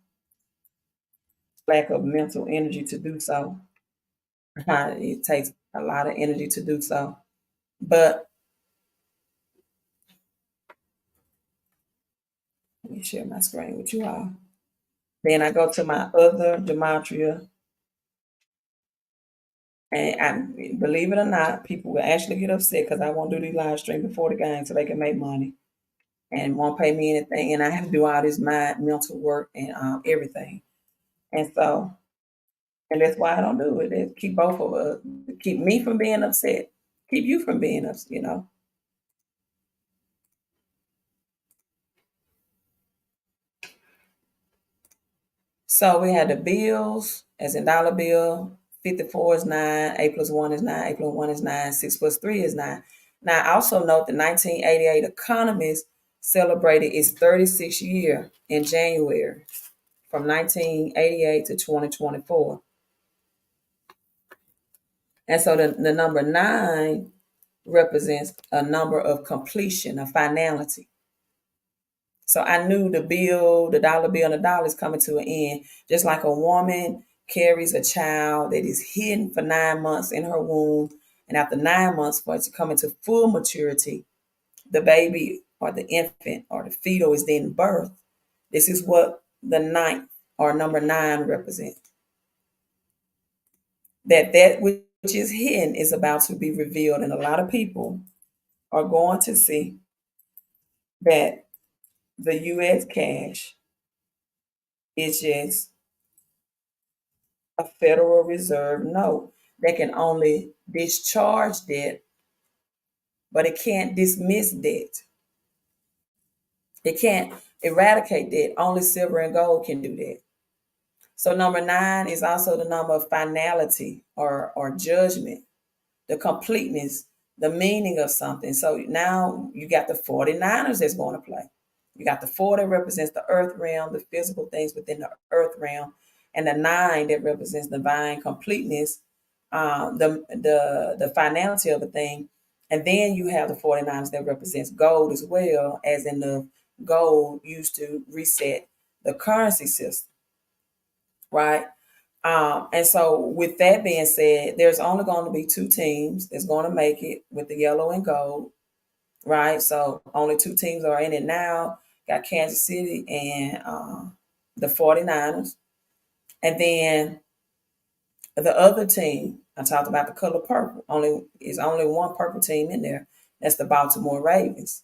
lack of mental energy to do so. It takes a lot of energy to do so. But let me share my screen with you all. Then I go to my other gematria, and believe it or not, people will actually get upset because I won't do these live streams before the game so they can make money and won't pay me anything, and I have to do all this mind mental work and everything. And so, and that's why I don't do it. It keep both of us, keep me from being upset, keep you from being upset. So we had the bills, as in dollar bill. 54 is 9, 8 plus 1 is 9, 8 plus 1 is 9, 6 plus 3 is 9. Now, I also note the 1988 Economist celebrated its 36th year in January from 1988 to 2024. And so the number 9 represents a number of completion, of finality. So I knew the dollar bill, and the dollar is coming to an end. Just like a woman carries a child that is hidden for 9 months in her womb, and after 9 months for it to come into full maturity, the baby or the infant or the fetal is then birthed. This is what the ninth or number 9 represents. That which is hidden is about to be revealed, and a lot of people are going to see that the U.S. cash is just a Federal Reserve note that can only discharge debt, but it can't dismiss debt. It can't eradicate debt. Only silver and gold can do that. So number nine is also the number of finality or judgment, the completeness, the meaning of something. So now you got the 49ers that's going to play. You got the four that represents the earth realm, the physical things within the earth realm, and the nine that represents divine completeness, the finality of a thing. And then you have the 49ers that represents gold as well, as in the gold used to reset the currency system, right? And so, with that being said, there's only going to be two teams that's going to make it with the yellow and gold, right? So, only two teams are in it now. Got Kansas City and the 49ers. And then the other team, I talked about the color purple. Only one purple team in there. That's the Baltimore Ravens.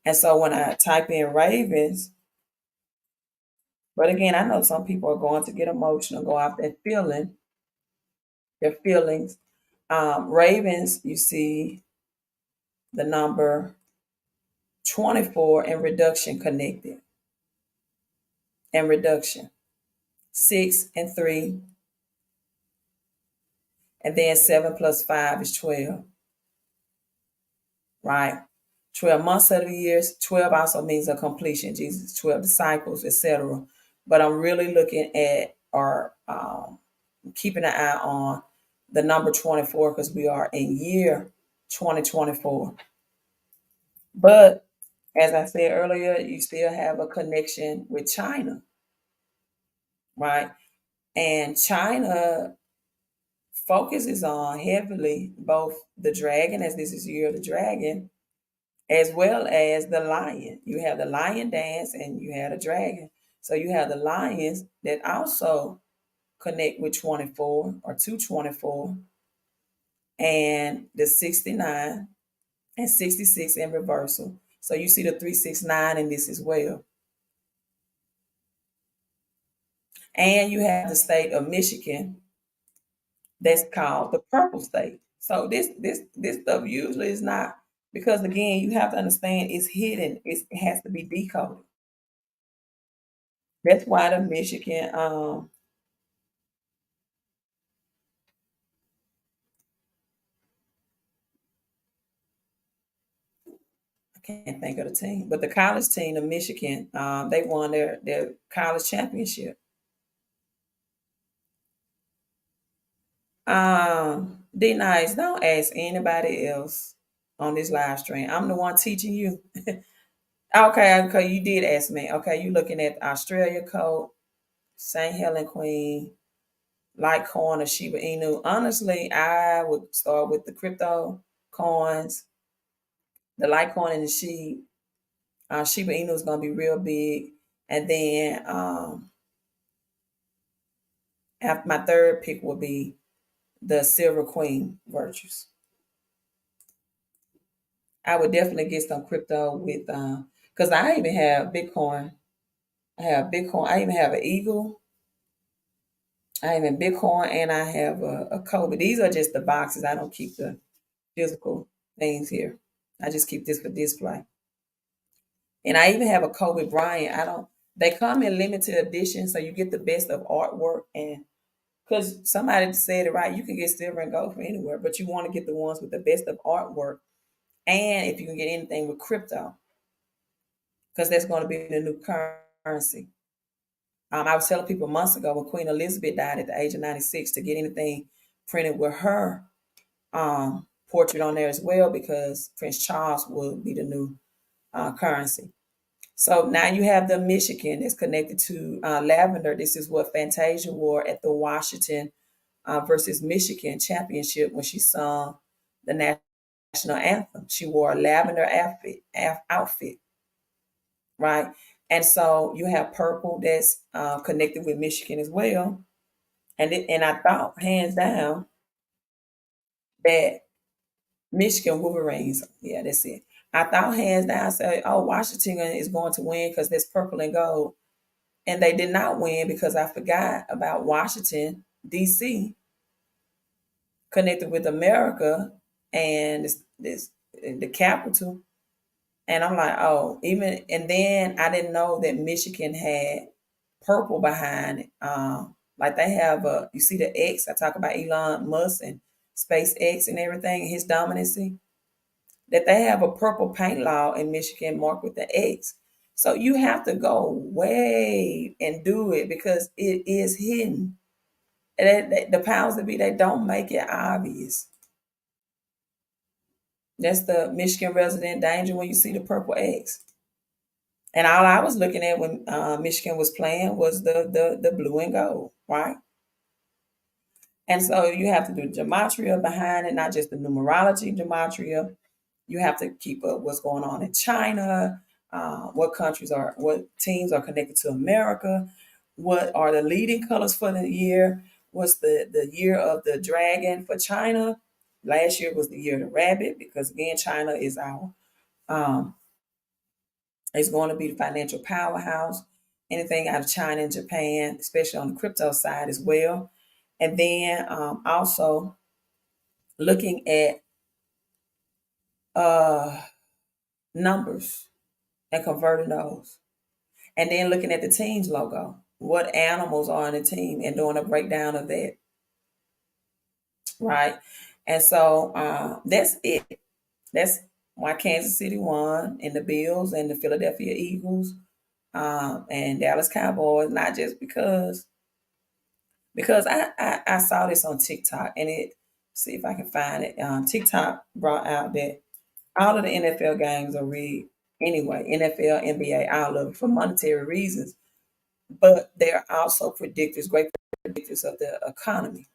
And so, when I type in Ravens, but again, I know some people are going to get emotional, go out there feeling their feelings. Ravens, you see the number 24 and reduction connected. And reduction. 6 and 3. And then 7 plus 5 is 12. Right? 12 months of the years. 12 also means a completion. Jesus, 12 disciples, etc. But I'm really looking at or keeping an eye on the number 24 because we are in year 2024. But as I said earlier, you still have a connection with China, right? And China focuses on heavily both the dragon, as this is year of the dragon, as well as the lion. You have the lion dance and you have the dragon. So you have the lions that also connect with 24 or 224 and the 69 and 66 in reversal. So you see the 369 in this as well. And you have the state of Michigan that's called the purple state. So this stuff usually is not because again you have to understand it's hidden. It has to be decoded. That's why the Michigan I can't think of the team, but the college team of Michigan they won their college championship. D Nice, don't ask anybody else on this live stream. I'm the one teaching you. Okay, you did ask me. Okay, you looking at Australia code, St. Helen Queen, Litecoin, or Shiba Inu. Honestly, I would start with the crypto coins, the Litecoin and the Shiba Inu is gonna be real big, and then after my third pick will be the Silver Queen virtues. I would definitely get some crypto with because I even have Bitcoin. I have Bitcoin. I even have an Eagle. I even Bitcoin, and I have a Kobe. These are just the boxes. I don't keep the physical things here. I just keep this for display. And I even have a Kobe Bryant. I don't. They come in limited edition, so you get the best of artwork. And because somebody said it right, you can get silver and gold from anywhere, but you want to get the ones with the best of artwork. And if you can get anything with crypto, because that's going to be the new currency. I was telling people months ago when Queen Elizabeth died at the age of 96 to get anything printed with her portrait on there as well because Prince Charles will be the new currency. So now you have the Michigan that's connected to lavender. This is what Fantasia wore at the Washington versus Michigan championship when she sung the national anthem. She wore a lavender outfit, right? And so you have purple that's connected with Michigan as well. And I thought hands down that Michigan Wolverines, yeah, that's it. I thought hands down, I said, oh, Washington is going to win because there's purple and gold. And they did not win because I forgot about Washington DC connected with America and this the capital. And I'm like, oh, even and then I didn't know that Michigan had purple behind it. Like they have you see the X. I talk about Elon Musk and SpaceX and everything, and his dominancy. That they have a purple paint law in Michigan marked with the X. So you have to go way and do it because it is hidden. And the powers that be, they don't make it obvious. That's the Michigan resident danger when you see the purple X. And all I was looking at when Michigan was playing was the blue and gold, right? And so you have to do gematria behind it, not just the numerology gematria. You have to keep up what's going on in China, what teams are connected to America, what are the leading colors for the year, what's the year of the dragon for China. Last year was the year of the rabbit because again, China is our um, is going to be the financial powerhouse. Anything out of China and Japan, especially on the crypto side as well. And then also looking at uh, numbers and converting those. And then looking at the team's logo. What animals are on the team and doing a breakdown of that, right? And so that's it. That's why Kansas City won, and the Bills and the Philadelphia Eagles and Dallas Cowboys, not just because I saw this on TikTok and see if I can find it. TikTok brought out that all of the NFL games are rigged anyway. NFL, NBA, all of it for monetary reasons, but they're also predictors, great predictors of the economy.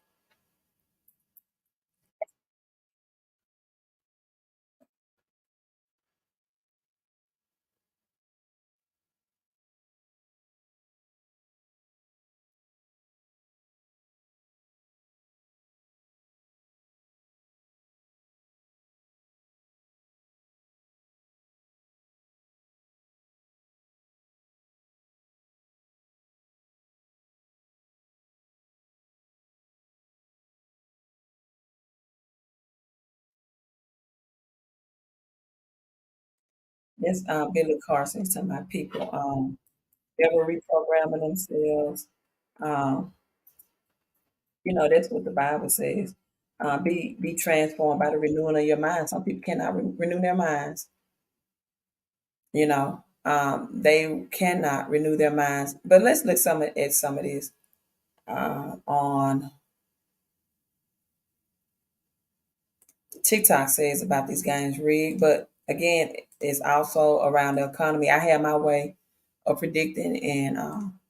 This Billy Carson to my people. They were reprogramming themselves. Um, that's what the Bible says. Be transformed by the renewing of your mind. Some people cannot renew their minds. They cannot renew their minds. But let's look at some of this on TikTok says about these games rigged. But again, it's also around the economy. I have my way of predicting, and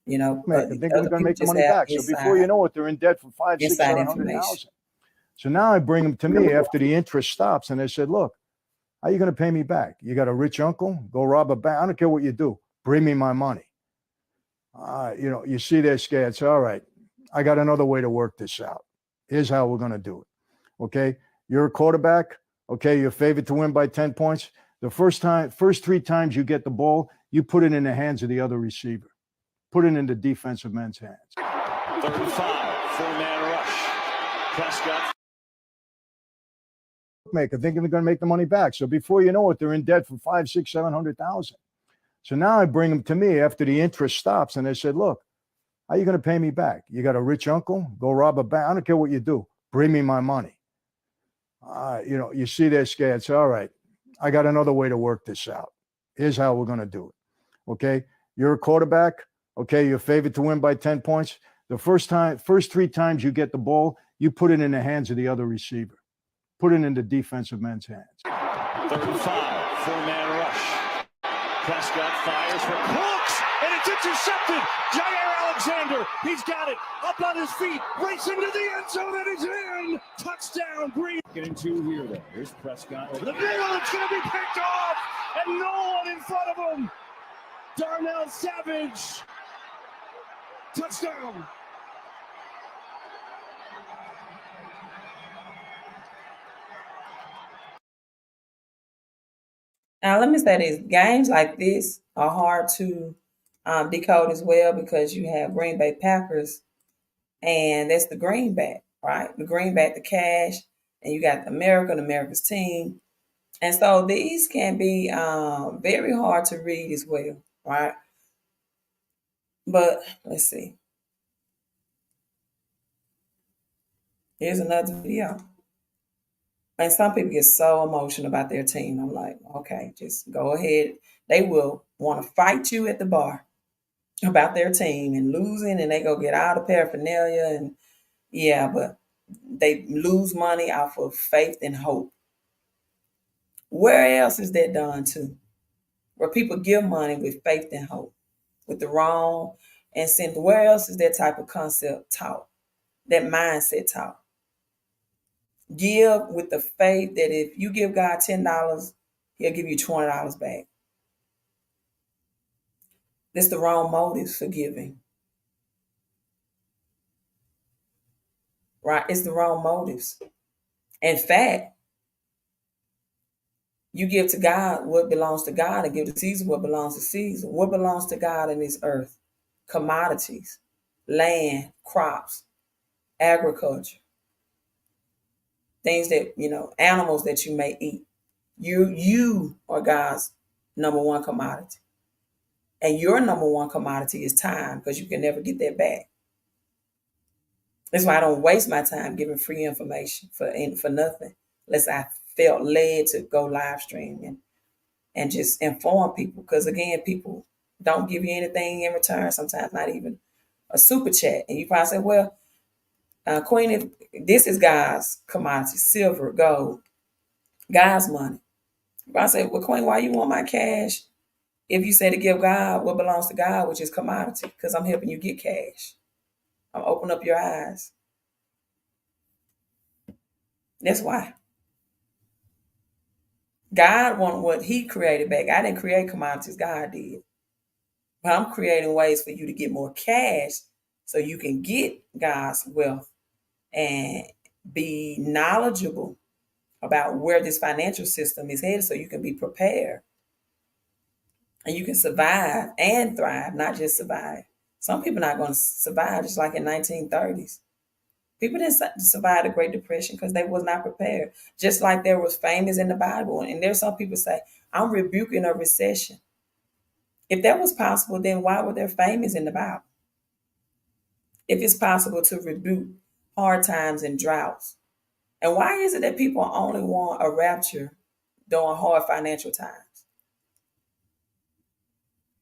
Make. I think they're other going to people make the just money have back. So before you know it, they're in debt for five, six, inside seven hundred information. thousand. So now I bring them to me after the interest stops, and they said, "Look, how are you going to pay me back? You got a rich uncle? Go rob a bank. I don't care what you do. Bring me my money." You see they're scared. So all right, I got another way to work this out. Here's how we're going to do it. Okay, you're a quarterback. Okay, you're favored to win by 10 points. The first three times you get the ball, you put it in the hands of the other receiver. Put it in the defensive man's hands. 35, four-man rush. Prescott. Make. I think they're going to make the money back. So before you know it, they're in debt for five, six, 700,000. So now I bring them to me after the interest stops, and they said, "Look, how are you going to pay me back? You got a rich uncle? Go rob a bank. I don't care what you do. Bring me my money." You see they're scared. So all right, I got another way to work this out. Here's how we're going to do it. Okay, you're a quarterback. Okay, you're favored to win by 10 points. The first three times you get the ball, you put it in the hands of the other receiver. Put it in the defensive man's hands. 35, four-man rush. Prescott fires for Cooks, and it's intercepted. Jair Alexander, he's got it. Up on his feet, racing to the end zone, and he's in. Touchdown, Green. Getting two here, though. Here's Prescott over the middle. It's going to be picked off, and no one in front of him. Darnell Savage. Touchdown. Now, let me say this: games like this are hard to decode as well because you have Green Bay Packers And that's the greenback, right? The greenback, the cash, and you got America's team. And so these can be very hard to read as well, right? But let's see. Here's another video. And some people get so emotional about their team. I'm like, okay, just go ahead. They will want to fight you at the bar about their team and losing, and they go get all the paraphernalia. And yeah, but they lose money off of faith and hope. Where else is that done to? Where people give money with faith and hope, with the wrong incentive. Where else is that type of concept taught? That mindset taught? Give with the faith that if you give God $10, He'll give you $20 back. That's the wrong motives for giving. Right? It's the wrong motives. In fact, you give to God what belongs to God and give to Caesar what belongs to Caesar. What belongs to God in this earth? Commodities, land, crops, agriculture, things that, animals that you may eat. You are God's number one commodity. And your number one commodity is time, because you can never get that back. That's why I don't waste my time giving free information for nothing, unless I felt led to go live stream and just inform people. Because again, people don't give you anything in return, sometimes not even a super chat. And you probably say, well, Queen, if this is God's commodity, silver, gold, God's money. You probably say, well, Queen, why you want my cash? If you say to give God what belongs to God, which is commodity, because I'm helping you get cash. I'm opening up your eyes. That's why. God wants what He created back. I didn't create commodities, God did. But I'm creating ways for you to get more cash so you can get God's wealth and be knowledgeable about where this financial system is headed so you can be prepared. And you can survive and thrive, not just survive. Some people are not going to survive, just like in 1930s. People didn't survive the Great Depression because they was not prepared. Just like there was famines in the Bible. And there's some people say, I'm rebuking a recession. If that was possible, then why were there famines in the Bible? If it's possible to rebuke hard times and droughts. And why is it that people only want a rapture during hard financial times?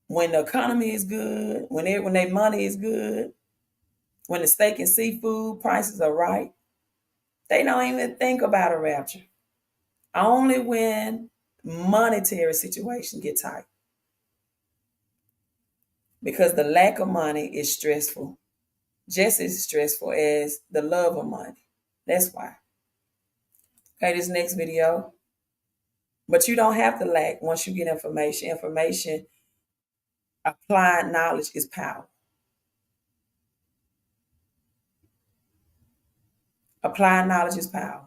When the economy is good, when their money is good, when the steak and seafood prices are right, they don't even think about a rapture. Only when monetary situations get tight. Because the lack of money is stressful, just as stressful as the love of money. That's why. Okay, this next video. But you don't have to lack once you get information. Applied knowledge is power. Applied knowledge is power.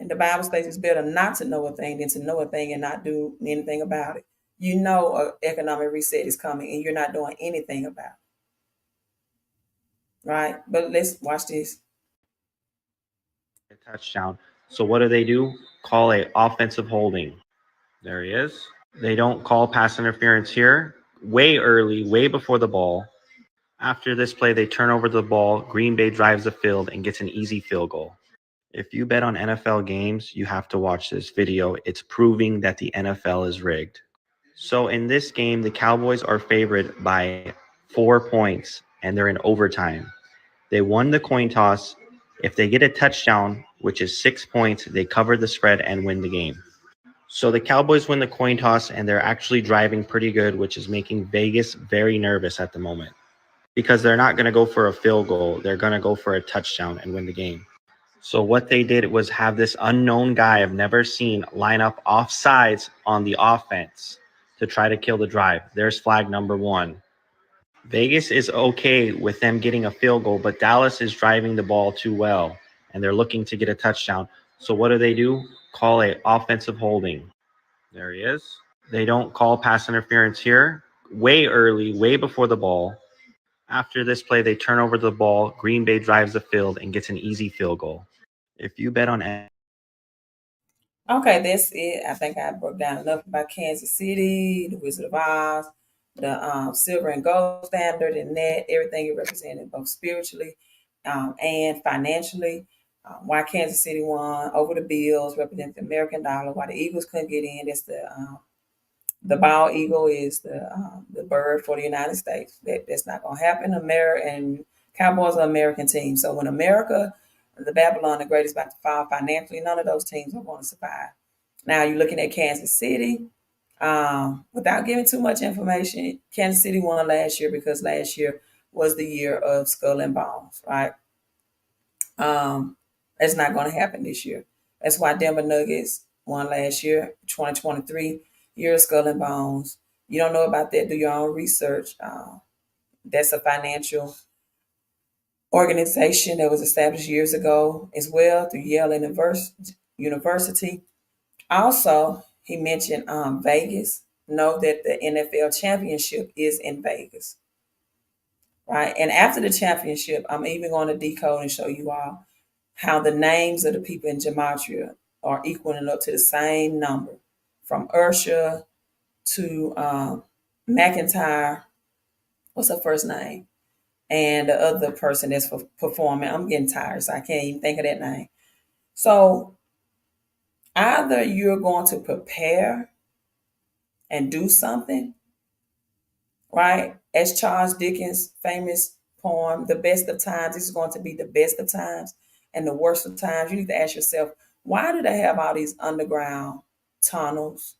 And the Bible states it's better not to know a thing than to know a thing and not do anything about it. You know an economic reset is coming and you're not doing anything about it. Right? But let's watch this. A touchdown. So what do? Call a offensive holding. There he is. They don't call pass interference here. Way early, way before the ball. After this play, they turn over the ball. Green Bay drives the field and gets an easy field goal. If you bet on NFL games, you have to watch this video. It's proving that the NFL is rigged. So in this game, the Cowboys are favored by 4 points, and they're in overtime. They won the coin toss. If they get a touchdown, which is 6 points, they cover the spread and win the game. So the Cowboys win the coin toss, and they're actually driving pretty good, which is making Vegas very nervous at the moment. Because they're not going to go for a field goal. They're going to go for a touchdown and win the game. So what they did was have this unknown guy I've never seen line up off sides on the offense to try to kill the drive. There's flag number 1. Vegas is okay with them getting a field goal, but Dallas is driving the ball too well, and they're looking to get a touchdown. So what do? Call a offensive holding. There he is. They don't call pass interference here. Way early, way before the ball. After this play, they turn over the ball. Green Bay drives the field and gets an easy field goal. If you bet on Okay, that's it. I think I broke down enough about Kansas City, the Wizard of Oz, the silver and gold standard, and that everything it represented both spiritually and financially. Why Kansas City won over the Bills, represent the American dollar. Why the Eagles couldn't get in. That's the bald eagle is the bird for the United States. That's not going to happen. America and Cowboys are an American team. So when America, the Babylon, the greatest, about to fall financially, none of those teams are going to survive. Now you're looking at Kansas City. Without giving too much information, Kansas City won last year because last year was the year of Skull and Bones, right? That's not going to happen this year. That's why Denver Nuggets won last year, 2023, year of Skull and Bones. You don't know about that, do your own research. That's a financial organization that was established years ago as well through Yale University. Also, he mentioned Vegas. Know that the NFL championship is in Vegas, right? And after the championship, I'm even going to decode and show you all how the names of the people in Gematria are equaling up to the same number, from Ursha to McIntyre. What's her first name? And the other person that's performing. I'm getting tired, so I can't even think of that name. So either you're going to prepare and do something, right? As Charles Dickens' famous poem, The Best of Times, this is going to be the best of times and the worst of times. You need to ask yourself, why do they have all these underground tunnels?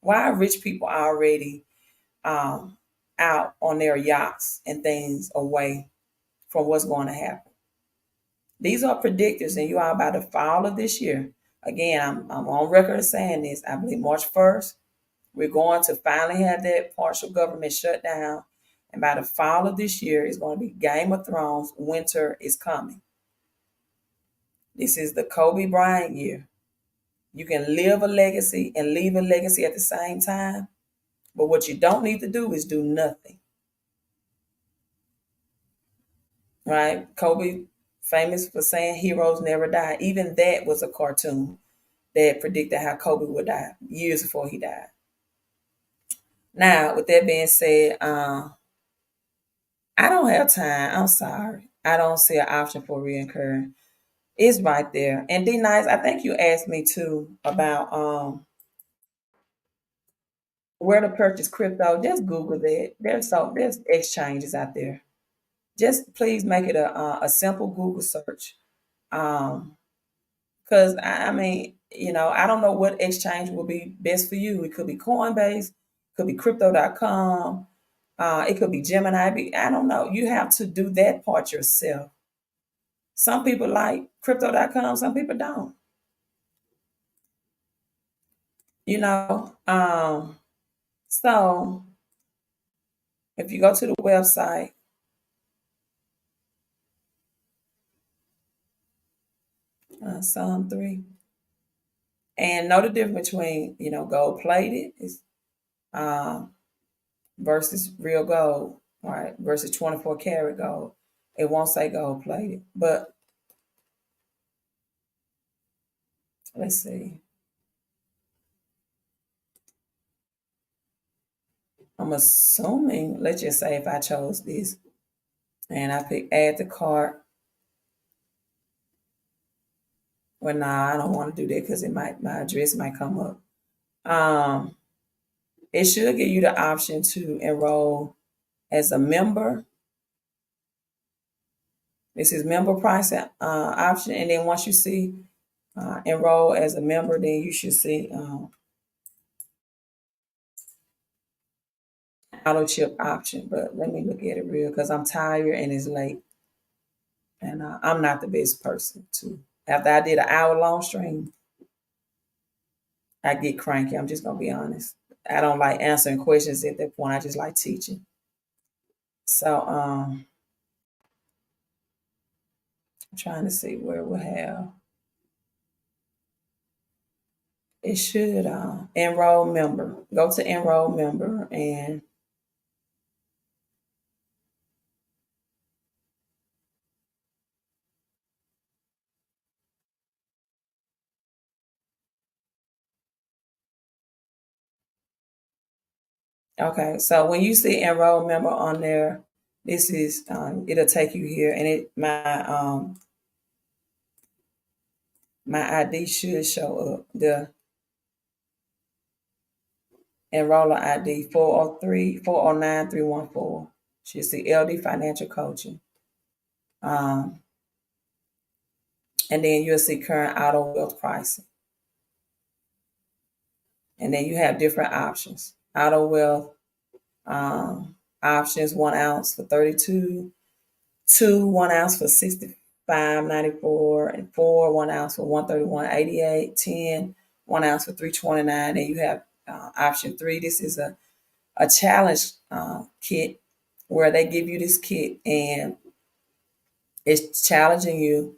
Why are rich people already out on their yachts and things away from what's going to happen? These are predictors, and you are by the fall of this year. Again, I'm on record of saying this. I believe March 1st, we're going to finally have that partial government shutdown. And by the fall of this year, it's going to be Game of Thrones. Winter is coming. This is the Kobe Bryant year. You can live a legacy and leave a legacy at the same time. But what you don't need to do is do nothing. Right? Kobe, famous for saying heroes never die. Even that was a cartoon that predicted how Kobe would die years before he died. Now, with that being said, I don't have time. I'm sorry. I don't see an option for reoccurring. It's right there. And D Nice, I think you asked me too about where to purchase crypto. Just Google that. There's exchanges out there. Just please make it a simple Google search. Because I mean, I don't know what exchange will be best for you. It could be Coinbase, could be crypto.com, it could be Gemini. I don't know. You have to do that part yourself. Some people like crypto.com, some people don't. You know, so if you go to the website, Psalm 3, and know the difference between, gold plated is versus real gold, right? Versus 24 karat gold. It won't say gold plated, but let's see. I'm assuming, let's just say if I chose this and I pick add to cart. Well, nah, I don't want to do that because my address might come up. Um, it should give you the option to enroll as a member. This is member pricing option, and then once you see enroll as a member, then you should see auto chip option. But let me look at it real because I'm tired and it's late, and I'm not the best person to. After I did an hour long stream, I get cranky. I'm just gonna be honest. I don't like answering questions at that point. I just like teaching. So I'm trying to see where we'll have. It should enroll member. Go to enroll member and Okay, so when you see enroll member on there, this is it'll take you here, and my ID should show up. The enroller ID 403-409-314. Should see LD Financial Coaching. And then you'll see current auto wealth pricing. And then you have different options. Auto wealth options 1 ounce for 32, 2 1 ounce for 65.94, and 4 1 ounce for 131.88, 10 1 ounce for 329. And you have option 3. This is a challenge kit where they give you this kit and it's challenging you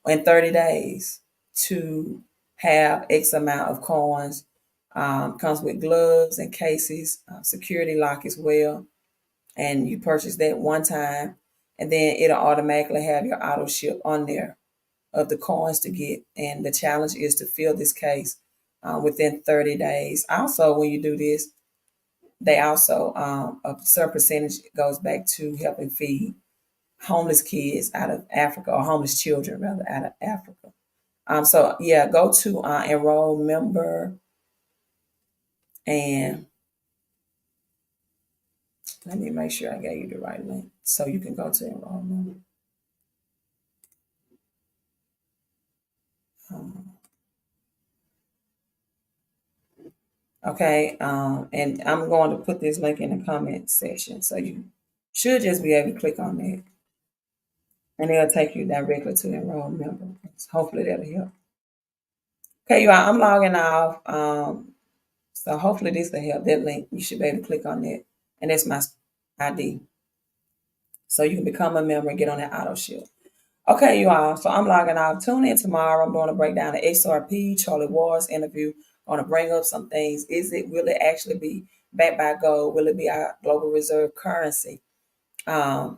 in 30 days to have X amount of coins. Comes with gloves and cases, security lock as well. And you purchase that one time, and then it'll automatically have your auto ship on there of the coins to get. And the challenge is to fill this case within 30 days. Also, when you do this, they also a certain percentage goes back to helping feed homeless kids out of Africa, or homeless children rather out of Africa. So yeah, go to enroll member, and let me make sure I gave you the right link so you can go to enroll member. Okay, and I'm going to put this link in the comment section, so you should just be able to click on that, and it'll take you directly to enroll member. Hopefully that'll help. Okay, you all, I'm logging off. So hopefully this will help. That link, you should be able to click on that, and that's my ID, so you can become a member and get on that auto ship. Okay, you all. So I'm logging off. Tune in tomorrow. I'm going to break down the XRP, Charlie Ward's interview. I'm going to bring up some things. Will it actually be backed by gold? Will it be our global reserve currency? And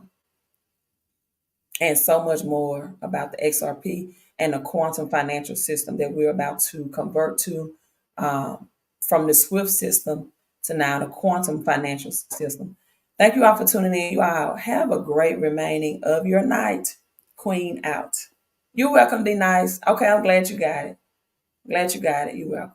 so much more about the XRP and the quantum financial system that we're about to convert to, from the SWIFT system to now the quantum financial system. Thank you all for tuning in. You all have a great remaining of your night. Queen out. You're welcome, D Nice. Okay, I'm glad you got it. Glad you got it. You're welcome.